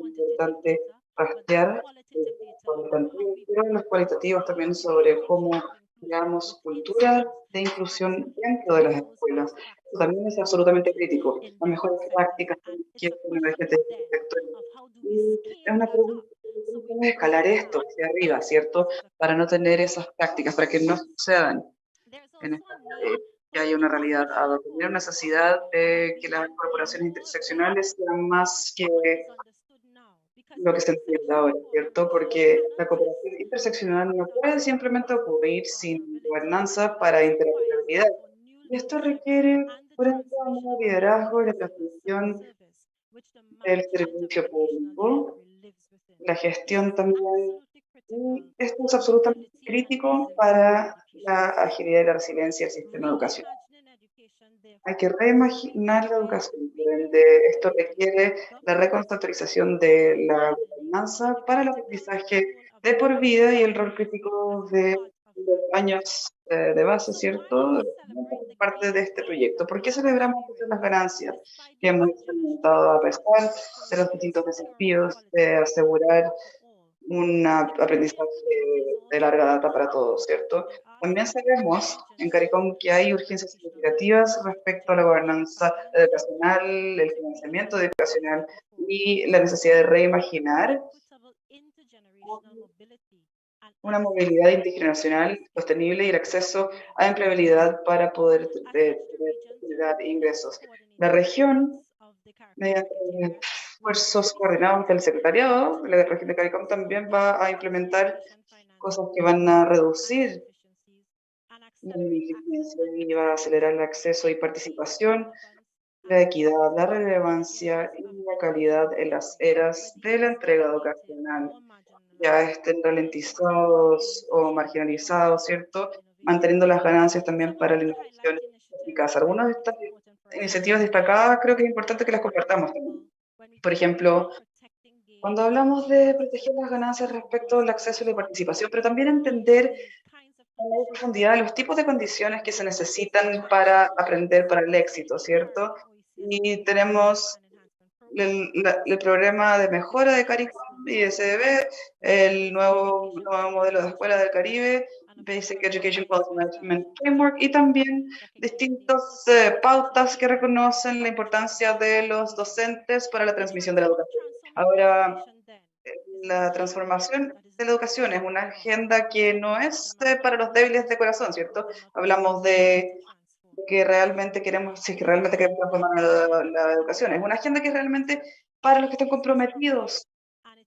de importante rastrear cualitativos, pero los cualitativos también sobre cómo creamos cultura de inclusión dentro de las escuelas. Eso también es absolutamente crítico. Las mejores prácticas que emergentes de este sector. Y es una pregunta, ¿cómo escalar esto hacia arriba, cierto? Para no tener esas prácticas, para que no sucedan en esta, que haya una realidad, a tener una necesidad de que las corporaciones interseccionales sean más que lo que se entiende ahora, ¿cierto? Porque la cooperación interseccional no puede simplemente ocurrir sin gobernanza para interoperabilidad. Y esto requiere, por ejemplo, un liderazgo y la transmisión del servicio público, la gestión también. Y esto es absolutamente crítico para la agilidad y la resiliencia del sistema de educación. Hay que reimaginar la educación, donde esto requiere la reconceptualización de la gobernanza para el aprendizaje de por vida y el rol crítico de los años de base, ¿cierto? Parte de este proyecto. ¿Por qué celebramos las ganancias que hemos experimentado a pesar de los distintos desafíos de asegurar un aprendizaje de larga data para todos, ¿cierto? También sabemos en CARICOM que hay urgencias significativas respecto a la gobernanza educacional, el financiamiento educacional y la necesidad de reimaginar una movilidad intergeneracional sostenible y el acceso a empleabilidad para poder generar ingresos. La región, mediante esfuerzos coordinados del secretariado, la región de CARICOM también va a implementar cosas que van a reducir la ineficiencia y va a acelerar el acceso y participación, la equidad, la relevancia y la calidad en las eras de la entrega educacional, ya estén ralentizados o marginalizados, ¿cierto? Manteniendo las ganancias también para la innovación eficaz. Algunas de estas iniciativas destacadas creo que es importante que las compartamos también. Por ejemplo, cuando hablamos de proteger las ganancias respecto al acceso y la participación, pero también entender en profundidad los tipos de condiciones que se necesitan para aprender para el éxito, ¿cierto? Y tenemos el programa de mejora de CARICOM y SDB, el nuevo modelo de escuela del Caribe, Basic Education Policy Management Framework, y también distintas pautas que reconocen la importancia de los docentes para la transmisión de la educación. Ahora, la transformación de la educación es una agenda que no es para los débiles de corazón, ¿cierto? Hablamos de que realmente queremos, si es que realmente queremos transformar la educación. Es una agenda que realmente para los que están comprometidos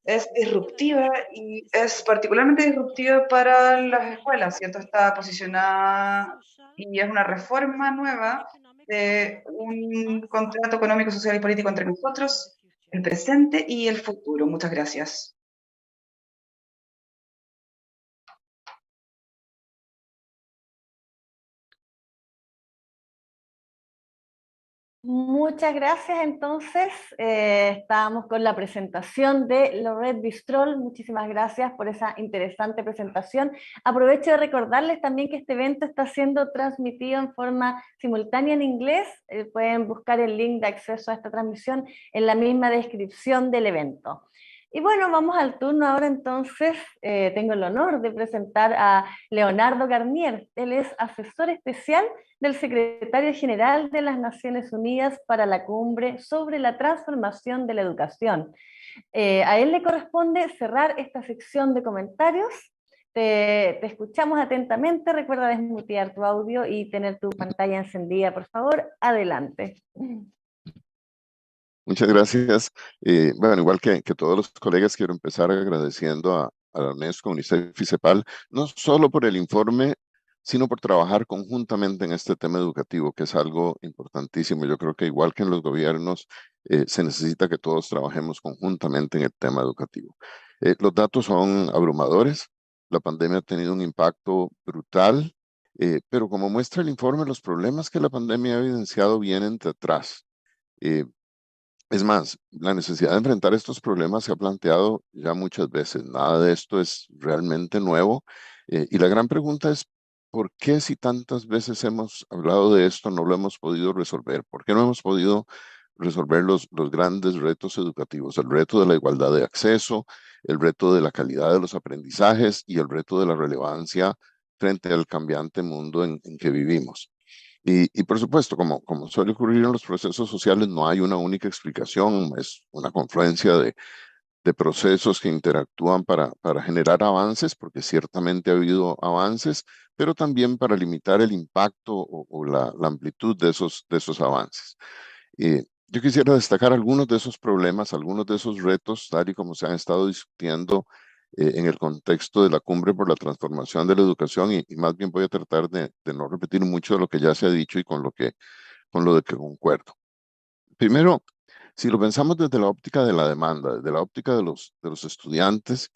es disruptiva y es particularmente disruptiva para las escuelas. Siento está posicionada y es una reforma nueva de un contrato económico, social y político entre nosotros, el presente y el futuro. Muchas gracias. Muchas gracias. Entonces, estábamos con la presentación de Laurette Bistrol. Muchísimas gracias por esa interesante presentación. Aprovecho de recordarles también que este evento está siendo transmitido en forma simultánea en inglés. Pueden buscar el link de acceso a esta transmisión en la misma descripción del evento. Y bueno, vamos al turno ahora entonces. Tengo el honor de presentar a Leonardo Garnier. Él es asesor especial del secretario general de las Naciones Unidas para la Cumbre sobre la Transformación de la Educación. A él le corresponde cerrar esta sección de comentarios. Te escuchamos atentamente. Recuerda desmutear tu audio y tener tu pantalla encendida, por favor. Adelante. Muchas gracias. Bueno, igual que todos los colegas, quiero empezar agradeciendo a la UNESCO, UNICEF y CEPAL, no solo por el informe, sino por trabajar conjuntamente en este tema educativo, que es algo importantísimo. Yo creo que igual que en los gobiernos, se necesita que todos trabajemos conjuntamente en el tema educativo. Los datos son abrumadores. La pandemia ha tenido un impacto brutal, pero como muestra el informe, los problemas que la pandemia ha evidenciado vienen de atrás. Es más, la necesidad de enfrentar estos problemas se ha planteado ya muchas veces. Nada de esto es realmente nuevo. Y la gran pregunta es, ¿por qué si tantas veces hemos hablado de esto no lo hemos podido resolver? ¿Por qué no hemos podido resolver los grandes retos educativos? El reto de la igualdad de acceso, el reto de la calidad de los aprendizajes y el reto de la relevancia frente al cambiante mundo en que vivimos. Y por supuesto, como suele ocurrir en los procesos sociales, no hay una única explicación, es una confluencia de procesos que interactúan para generar avances, porque ciertamente ha habido avances, pero también para limitar el impacto o la amplitud de esos avances. Yo quisiera destacar algunos de esos problemas, algunos de esos retos, tal y como se han estado discutiendo en el contexto de la Cumbre por la Transformación de la Educación, y más bien voy a tratar de no repetir mucho de lo que ya se ha dicho y con lo de que concuerdo. Primero, si lo pensamos desde la óptica de la demanda, desde la óptica de los estudiantes,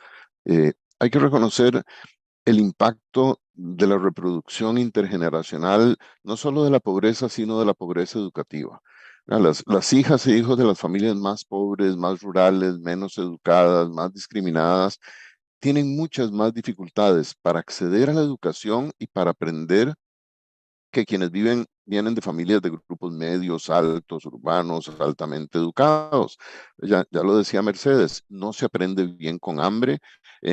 hay que reconocer el impacto de la reproducción intergeneracional, no solo de la pobreza, sino de la pobreza educativa. Las hijas e hijos de las familias más pobres, más rurales, menos educadas, más discriminadas, tienen muchas más dificultades para acceder a la educación y para aprender que quienes vienen de familias de grupos medios, altos, urbanos, altamente educados. Ya lo decía Mercedes, no se aprende bien con hambre,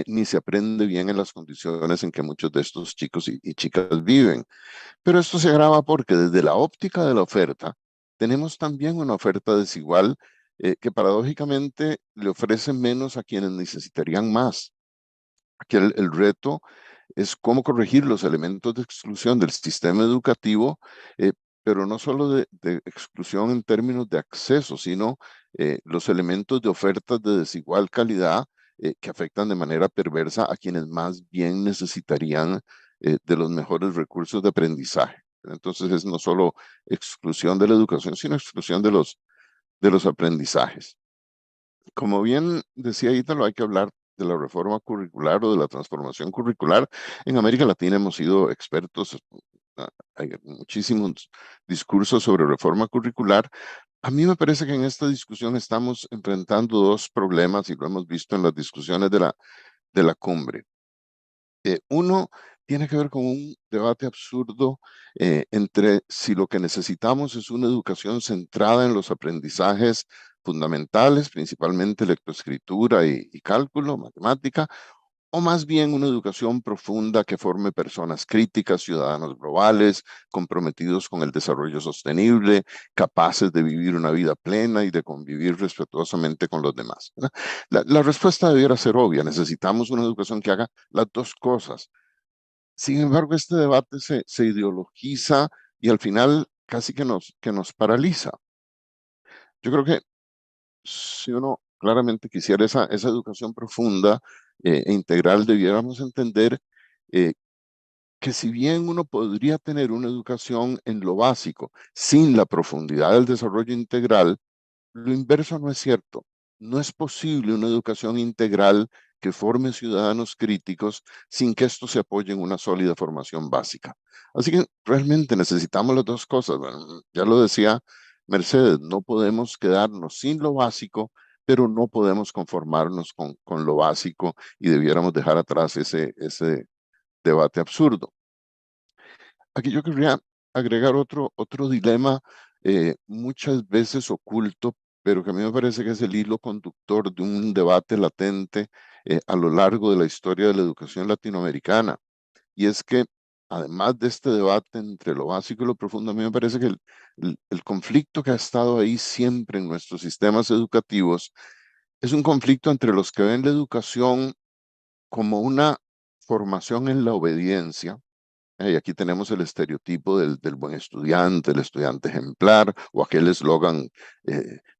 ni se aprende bien en las condiciones en que muchos de estos chicos y chicas viven. Pero esto se agrava porque desde la óptica de la oferta, tenemos también una oferta desigual que paradójicamente le ofrece menos a quienes necesitarían más. Aquí el reto es cómo corregir los elementos de exclusión del sistema educativo, pero no solo de exclusión en términos de acceso, sino los elementos de ofertas de desigual calidad que afectan de manera perversa a quienes más bien necesitarían de los mejores recursos de aprendizaje. Entonces es no solo exclusión de la educación, sino exclusión de los aprendizajes. Como bien decía Ítalo, hay que hablar de la reforma curricular o de la transformación curricular. En América Latina hemos sido expertos, hay muchísimos discursos sobre reforma curricular. A mí me parece que en esta discusión estamos enfrentando dos problemas y lo hemos visto en las discusiones de la cumbre. Uno tiene que ver con un debate absurdo entre si lo que necesitamos es una educación centrada en los aprendizajes fundamentales, principalmente lectoescritura y cálculo, matemática, o más bien una educación profunda que forme personas críticas, ciudadanos globales, comprometidos con el desarrollo sostenible, capaces de vivir una vida plena y de convivir respetuosamente con los demás, ¿verdad? La respuesta debiera ser obvia, necesitamos una educación que haga las dos cosas. Sin embargo, este debate se ideologiza y al final casi que nos paraliza. Yo creo que si uno claramente quisiera esa educación profunda e integral, debiéramos entender que si bien uno podría tener una educación en lo básico sin la profundidad del desarrollo integral, lo inverso no es cierto. No es posible una educación integral que forme ciudadanos críticos sin que esto se apoye en una sólida formación básica. Así que realmente necesitamos las dos cosas. Bueno, ya lo decía Mercedes, no podemos quedarnos sin lo básico, pero no podemos conformarnos con lo básico y debiéramos dejar atrás ese debate absurdo. Aquí yo querría agregar otro dilema muchas veces oculto, pero que a mí me parece que es el hilo conductor de un debate latente a lo largo de la historia de la educación latinoamericana. Y es que, además de este debate entre lo básico y lo profundo, a mí me parece que el conflicto que ha estado ahí siempre en nuestros sistemas educativos es un conflicto entre los que ven la educación como una formación en la obediencia. Y aquí tenemos el estereotipo del buen estudiante, el estudiante ejemplar, o aquel eslogan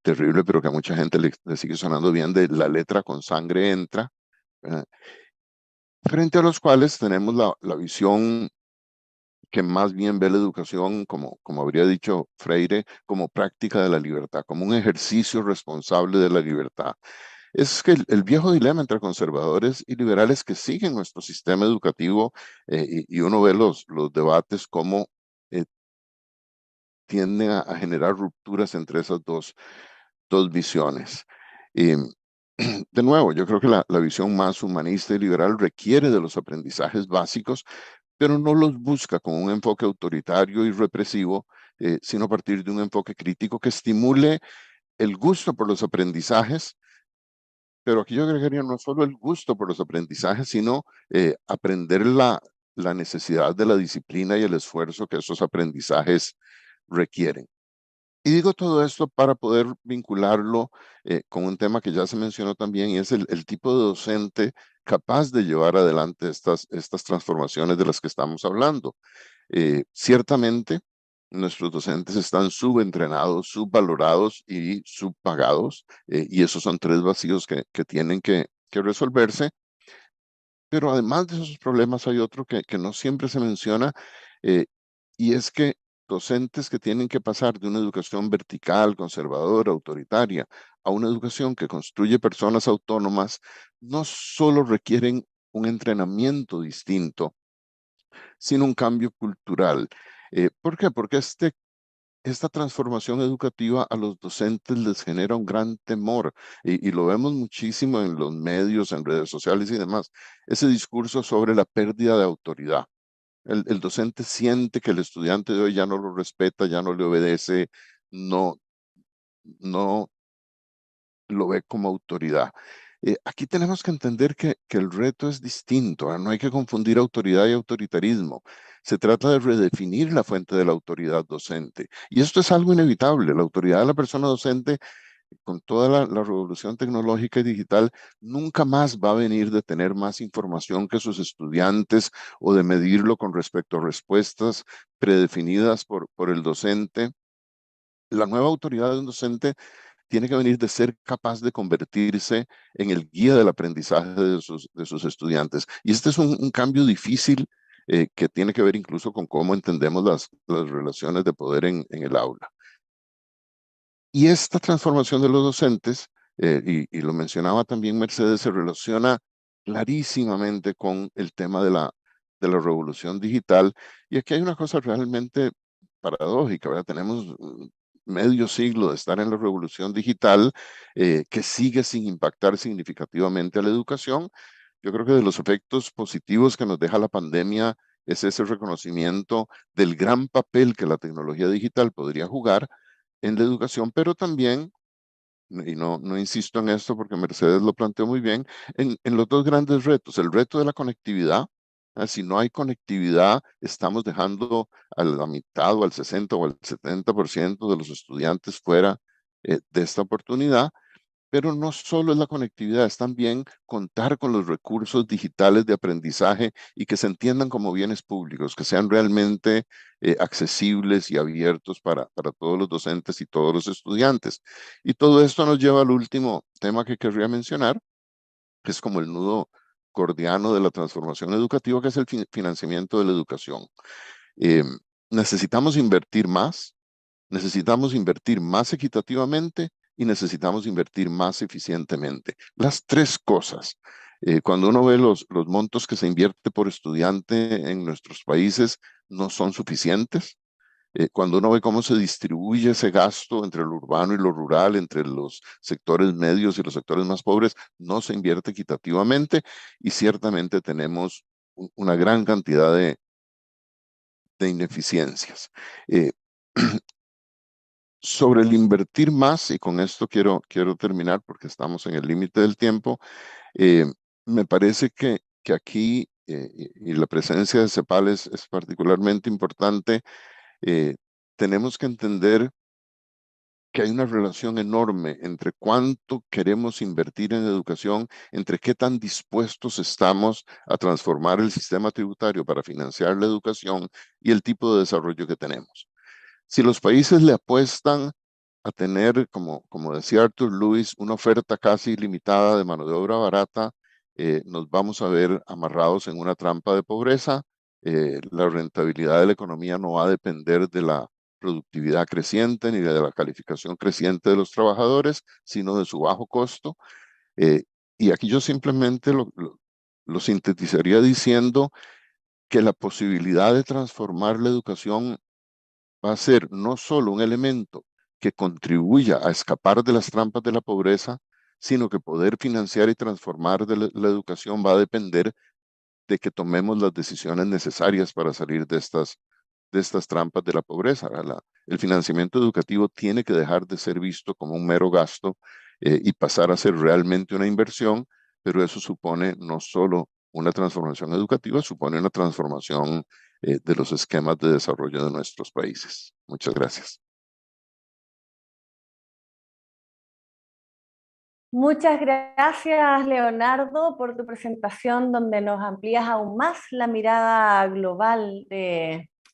terrible, pero que a mucha gente le sigue sonando bien, de la letra con sangre entra, ¿verdad? Frente a los cuales tenemos la visión que más bien ve la educación, como habría dicho Freire, como práctica de la libertad, como un ejercicio responsable de la libertad. Es que el viejo dilema entre conservadores y liberales que siguen nuestro sistema educativo, y uno ve los debates como tienden a generar rupturas entre esas dos visiones. Y, de nuevo, yo creo que la visión más humanista y liberal requiere de los aprendizajes básicos, pero no los busca con un enfoque autoritario y represivo, sino a partir de un enfoque crítico que estimule el gusto por los aprendizajes. Pero aquí yo agregaría no solo el gusto por los aprendizajes, sino aprender la necesidad de la disciplina y el esfuerzo que esos aprendizajes requieren. Y digo todo esto para poder vincularlo con un tema que ya se mencionó también, y es el tipo de docente capaz de llevar adelante estas transformaciones de las que estamos hablando. Ciertamente, nuestros docentes están subentrenados, subvalorados y subpagados, y esos son tres vacíos que tienen que resolverse. Pero además de esos problemas hay otro que no siempre se menciona, y es que docentes que tienen que pasar de una educación vertical, conservadora, autoritaria, a una educación que construye personas autónomas, no solo requieren un entrenamiento distinto, sino un cambio cultural. ¿Por qué? Porque esta transformación educativa a los docentes les genera un gran temor, y lo vemos muchísimo en los medios, en redes sociales y demás, ese discurso sobre la pérdida de autoridad. El docente siente que el estudiante de hoy ya no lo respeta, ya no le obedece, no lo ve como autoridad. Aquí tenemos que entender que el reto es distinto, ¿eh? No hay que confundir autoridad y autoritarismo. Se trata de redefinir la fuente de la autoridad docente. Y esto es algo inevitable. La autoridad de la persona docente, con toda la revolución tecnológica y digital, nunca más va a venir de tener más información que sus estudiantes o de medirlo con respecto a respuestas predefinidas por el docente. La nueva autoridad de un docente tiene que venir de ser capaz de convertirse en el guía del aprendizaje de sus estudiantes. Y este es un cambio difícil que tiene que ver incluso con cómo entendemos las relaciones de poder en el aula. Y esta transformación de los docentes, y lo mencionaba también Mercedes, se relaciona clarísimamente con el tema de la revolución digital. Y aquí hay una cosa realmente paradójica, ¿verdad? Tenemos medio siglo de estar en la revolución digital, que sigue sin impactar significativamente a la educación. Yo creo que de los efectos positivos que nos deja la pandemia es ese reconocimiento del gran papel que la tecnología digital podría jugar en la educación, pero también, y no insisto en esto porque Mercedes lo planteó muy bien, en los dos grandes retos: el reto de la conectividad. Si no hay conectividad, estamos dejando a la mitad o al 60 o al 70% de los estudiantes fuera de esta oportunidad. Pero no solo es la conectividad, es también contar con los recursos digitales de aprendizaje y que se entiendan como bienes públicos, que sean realmente accesibles y abiertos para todos los docentes y todos los estudiantes. Y todo esto nos lleva al último tema que querría mencionar, que es como el nudo gordiano de la transformación educativa, que es el financiamiento de la educación. Necesitamos invertir más equitativamente y necesitamos invertir más eficientemente. Las tres cosas. Cuando uno ve los montos que se invierte por estudiante en nuestros países, no son suficientes. Cuando uno ve cómo se distribuye ese gasto entre lo urbano y lo rural, entre los sectores medios y los sectores más pobres, no se invierte equitativamente y ciertamente tenemos una gran cantidad de ineficiencias. Sobre el invertir más, y con esto quiero terminar porque estamos en el límite del tiempo, me parece que aquí, y la presencia de CEPAL es particularmente importante, tenemos que entender que hay una relación enorme entre cuánto queremos invertir en educación, entre qué tan dispuestos estamos a transformar el sistema tributario para financiar la educación y el tipo de desarrollo que tenemos. Si los países le apuestan a tener, como decía Arthur Lewis, una oferta casi ilimitada de mano de obra barata, nos vamos a ver amarrados en una trampa de pobreza. La rentabilidad de la economía no va a depender de la productividad creciente ni de la calificación creciente de los trabajadores, sino de su bajo costo. Y aquí yo simplemente lo sintetizaría diciendo que la posibilidad de transformar la educación va a ser no solo un elemento que contribuya a escapar de las trampas de la pobreza, sino que poder financiar y transformar la educación va a depender de que tomemos las decisiones necesarias para salir de estas trampas de la pobreza. El financiamiento educativo tiene que dejar de ser visto como un mero gasto y pasar a ser realmente una inversión, pero eso supone no solo una transformación educativa, supone una transformación de los esquemas de desarrollo de nuestros países. Muchas gracias. Muchas gracias, Leonardo, por tu presentación donde nos amplías aún más la mirada global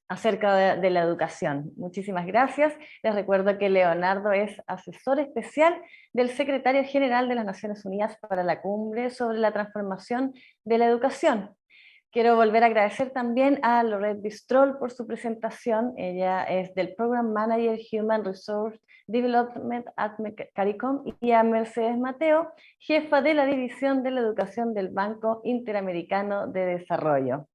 acerca de la educación. Muchísimas gracias. Les recuerdo que Leonardo es asesor especial del secretario general de las Naciones Unidas para la Cumbre sobre la Transformación de la Educación. Quiero volver a agradecer también a Lorette Bistrol por su presentación. Ella es del Program Manager Human Resource Development at CARICOM, y a Mercedes Mateo, jefa de la División de la Educación del Banco Interamericano de Desarrollo.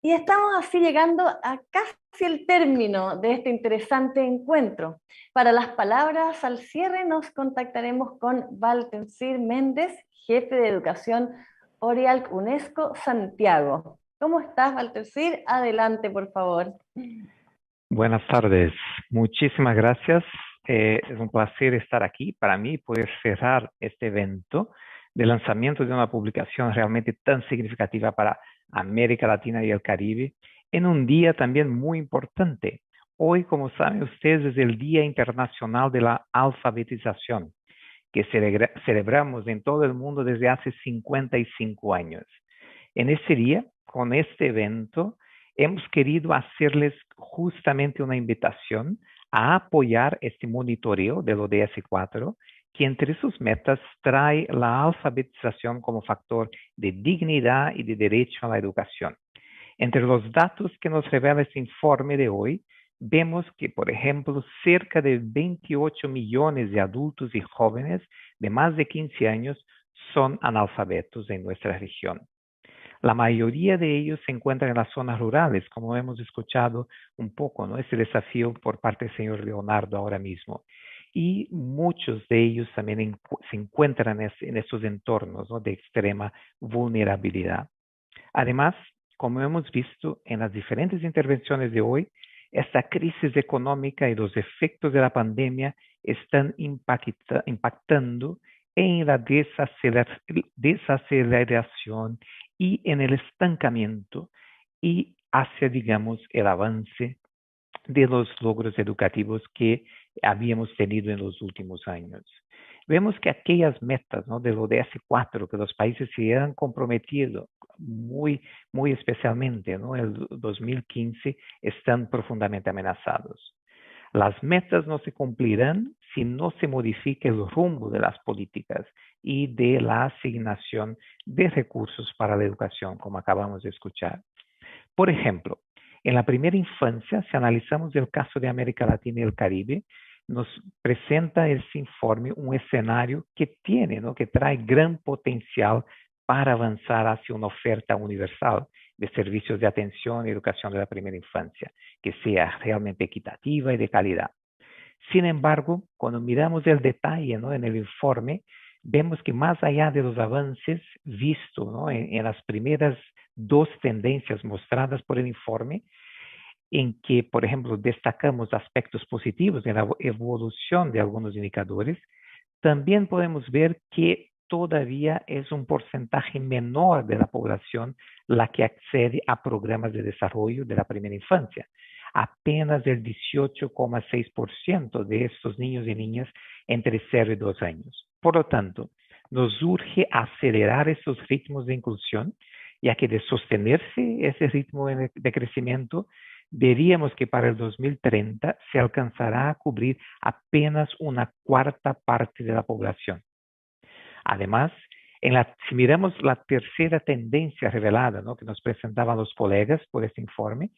Y estamos así llegando a casi el término de este interesante encuentro. Para las palabras al cierre nos contactaremos con Valtencir Méndez, jefe de Educación Orialc UNESCO Santiago. ¿Cómo estás, Valtencir? Adelante, por favor. Buenas tardes. Muchísimas gracias. Es un placer estar aquí. Para mí, poder cerrar este evento de lanzamiento de una publicación realmente tan significativa para América Latina y el Caribe, en un día también muy importante. Hoy, como saben ustedes, es el Día Internacional de la Alfabetización, que celebramos en todo el mundo desde hace 55 años. En este día, con este evento, hemos querido hacerles justamente una invitación a apoyar este monitoreo del ODS 4, que entre sus metas trae la alfabetización como factor de dignidad y de derecho a la educación. Entre los datos que nos revela este informe de hoy, vemos que, por ejemplo, cerca de 28 millones de adultos y jóvenes de más de 15 años son analfabetos en nuestra región. La mayoría de ellos se encuentran en las zonas rurales, como hemos escuchado un poco, ¿no? Ese desafío por parte del señor Leonardo ahora mismo. Y muchos de ellos también se encuentran en estos entornos, ¿no?, de extrema vulnerabilidad. Además, como hemos visto en las diferentes intervenciones de hoy, esta crisis económica y los efectos de la pandemia están impactando en la desaceleración y en el estancamiento y hacia, digamos, el avance de los logros educativos que habíamos tenido en los últimos años. vemos que aquellas metas, ¿no?, del ODS 4 que los países se han comprometido muy especialmente, ¿no?, en el 2015, están profundamente amenazados. Las metas no se cumplirán si no se modifica el rumbo de las políticas y de la asignación de recursos para la educación, como acabamos de escuchar. Por ejemplo, en la primera infancia, si analizamos el caso de América Latina y el Caribe, nos presenta ese informe un escenario que tiene, ¿no?, que trae gran potencial para avanzar hacia una oferta universal de servicios de atención y educación de la primera infancia, que sea realmente equitativa y de calidad. Sin embargo, cuando miramos el detalle, ¿no?, en el informe, vemos que más allá de los avances vistos, ¿no?, en las primeras dos tendencias mostradas por el informe, en que, por ejemplo, destacamos aspectos positivos en la evolución de algunos indicadores, también podemos ver que todavía es un porcentaje menor de la población la que accede a programas de desarrollo de la primera infancia. Apenas el 18,6% de estos niños y niñas entre 0 y 2 años. Por lo tanto, nos urge acelerar esos ritmos de inclusión, ya que de sostenerse ese ritmo de crecimiento, veríamos que para el 2030 se alcanzará a cubrir apenas una cuarta parte de la población. Además, si miramos la tercera tendencia revelada, ¿no?, que nos presentaban los colegas por este informe,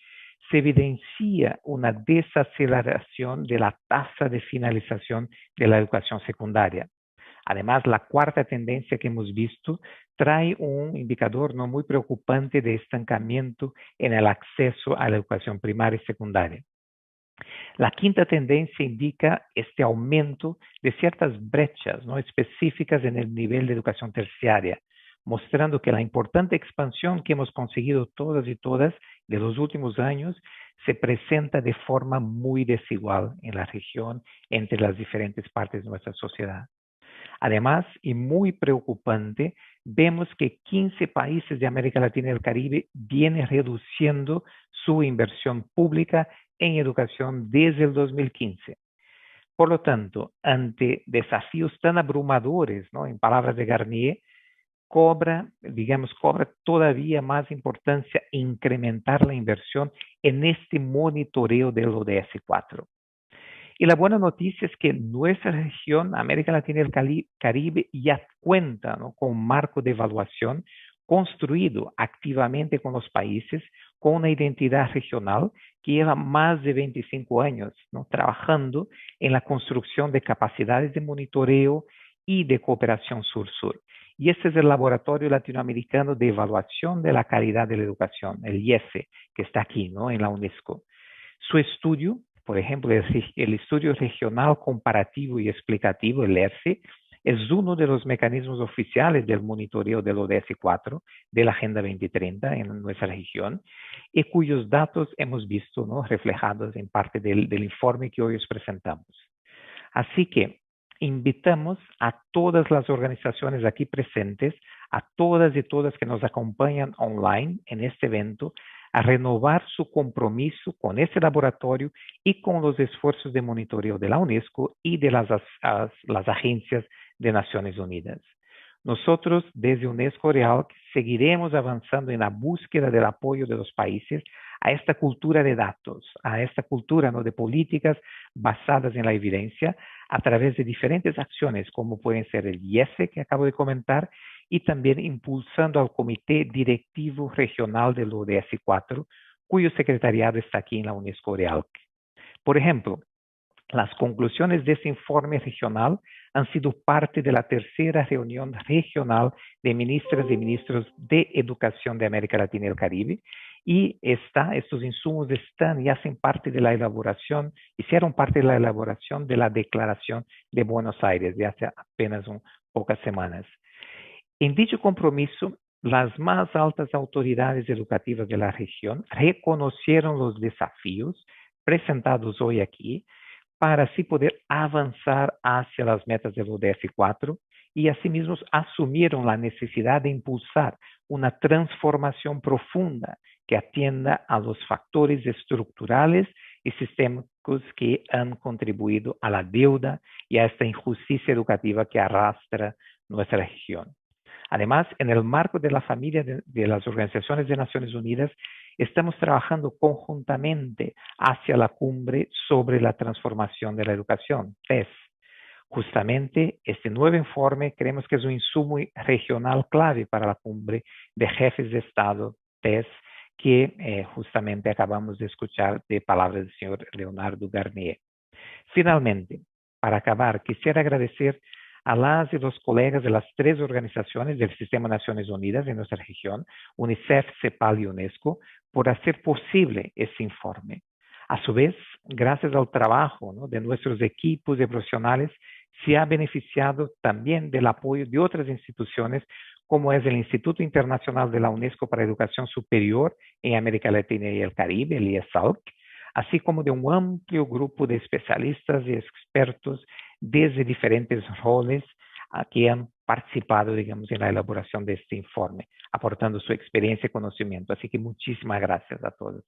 se evidencia una desaceleración de la tasa de finalización de la educación secundaria. Además, la cuarta tendencia que hemos visto trae un indicador no muy preocupante de estancamiento en el acceso a la educación primaria y secundaria. La quinta tendencia indica este aumento de ciertas brechas, ¿no?, específicas en el nivel de educación terciaria, mostrando que la importante expansión que hemos conseguido todas y todas de los últimos años se presenta de forma muy desigual en la región entre las diferentes partes de nuestra sociedad. Además, y muy preocupante, vemos que 15 países de América Latina y el Caribe vienen reduciendo su inversión pública en educación desde el 2015. Por lo tanto, ante desafíos tan abrumadores, ¿no?, en palabras de Garnier, cobra todavía más importancia incrementar la inversión en este monitoreo del ODS 4. Y la buena noticia es que nuestra región, América Latina y el Caribe, ya cuenta, ¿no?, con un marco de evaluación construido activamente con los países, con una identidad regional que lleva más de 25 años, ¿no?, trabajando en la construcción de capacidades de monitoreo y de cooperación sur-sur. Y este es el Laboratorio Latinoamericano de Evaluación de la Calidad de la Educación, el IESE, que está aquí, ¿no?, en la UNESCO. Su estudio, por ejemplo, el Estudio Regional Comparativo y Explicativo, el ERCE, es uno de los mecanismos oficiales del monitoreo del ODS 4, de la Agenda 2030 en nuestra región, y cuyos datos hemos visto, ¿no?, reflejados en parte del informe que hoy os presentamos. Así que invitamos a todas las organizaciones aquí presentes, a todas y todas que nos acompañan online en este evento, a renovar su compromiso con este laboratorio y con los esfuerzos de monitoreo de la UNESCO y de las agencias de Naciones Unidas. Nosotros, desde UNESCO Real, seguiremos avanzando en la búsqueda del apoyo de los países a esta cultura de datos, a esta cultura, ¿no?, de políticas basadas en la evidencia, a través de diferentes acciones, como pueden ser el IESE, que acabo de comentar, y también impulsando al Comité Directivo Regional del ODS 4, cuyo secretariado está aquí en la UNESCO Real. Por ejemplo, las conclusiones de ese informe regional han sido parte de la tercera reunión regional de ministras y ministros de Educación de América Latina y el Caribe, y estos insumos están y hacen parte de la elaboración, hicieron parte de la elaboración de la Declaración de Buenos Aires de hace apenas pocas semanas. En dicho compromiso, las más altas autoridades educativas de la región reconocieron los desafíos presentados hoy aquí para así poder avanzar hacia las metas del ODS 4 y asimismo asumieron la necesidad de impulsar una transformación profunda que atienda a los factores estructurales y sistémicos que han contribuido a la deuda y a esta injusticia educativa que arrastra nuestra región. Además, en el marco de la familia de las Organizaciones de Naciones Unidas, estamos trabajando conjuntamente hacia la cumbre sobre la transformación de la educación, TES. Justamente este nuevo informe creemos que es un insumo regional clave para la cumbre de jefes de Estado, TES, que justamente acabamos de escuchar de palabras del señor Leonardo Garnier. Finalmente, para acabar, quisiera agradecer a las y los colegas de las 3 organizaciones del Sistema de Naciones Unidas en nuestra región, UNICEF, CEPAL y UNESCO, por hacer posible este informe. A su vez, gracias al trabajo, ¿no?, de nuestros equipos de profesionales, se ha beneficiado también del apoyo de otras instituciones, como es el Instituto Internacional de la UNESCO para Educación Superior en América Latina y el Caribe, el IESALC, así como de un amplio grupo de especialistas y expertos desde diferentes roles que han participado, digamos, en la elaboración de este informe, aportando su experiencia y conocimiento. Así que muchísimas gracias a todos.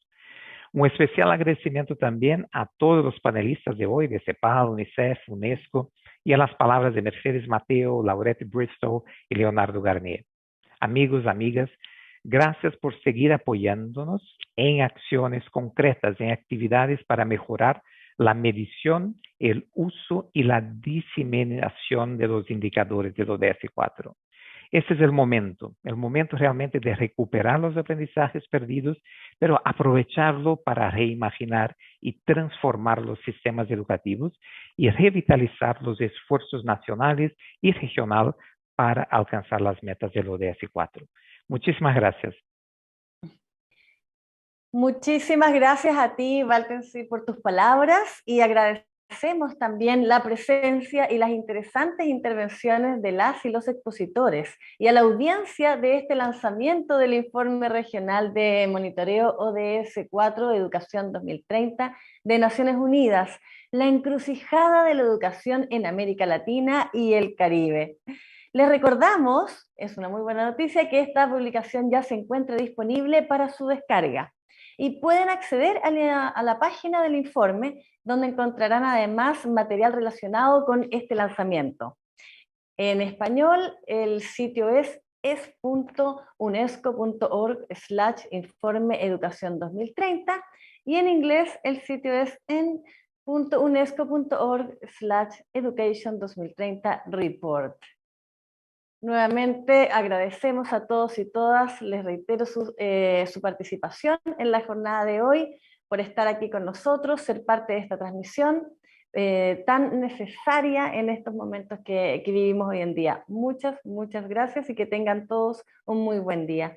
Un especial agradecimiento también a todos los panelistas de hoy, de CEPAL, UNICEF, UNESCO, y a las palabras de Mercedes Mateo, Laurette Bristow y Leonardo Garnier. Amigos, amigas, gracias por seguir apoyándonos en acciones concretas, en actividades para mejorar la medición, el uso y la diseminación de los indicadores de los ODS4. Este es el momento realmente de recuperar los aprendizajes perdidos, pero aprovecharlo para reimaginar y transformar los sistemas educativos y revitalizar los esfuerzos nacionales y regionales para alcanzar las metas del ODS4. Muchísimas gracias. Muchísimas gracias a ti, Valtensi, por tus palabras y agradecemos también la presencia y las interesantes intervenciones de las y los expositores y a la audiencia de este lanzamiento del Informe Regional de Monitoreo ODS4 Educación 2030 de Naciones Unidas, la encrucijada de la educación en América Latina y el Caribe. Les recordamos, es una muy buena noticia, que esta publicación ya se encuentra disponible para su descarga. Y pueden acceder a la página del informe, donde encontrarán además material relacionado con este lanzamiento. En español, el sitio es es.unesco.org/informe educación 2030 y en inglés el sitio es en.unesco.org/education 2030 report. Nuevamente agradecemos a todos y todas, les reitero su participación en la jornada de hoy, por estar aquí con nosotros, ser parte de esta transmisión tan necesaria en estos momentos que vivimos hoy en día. Muchas gracias y que tengan todos un muy buen día.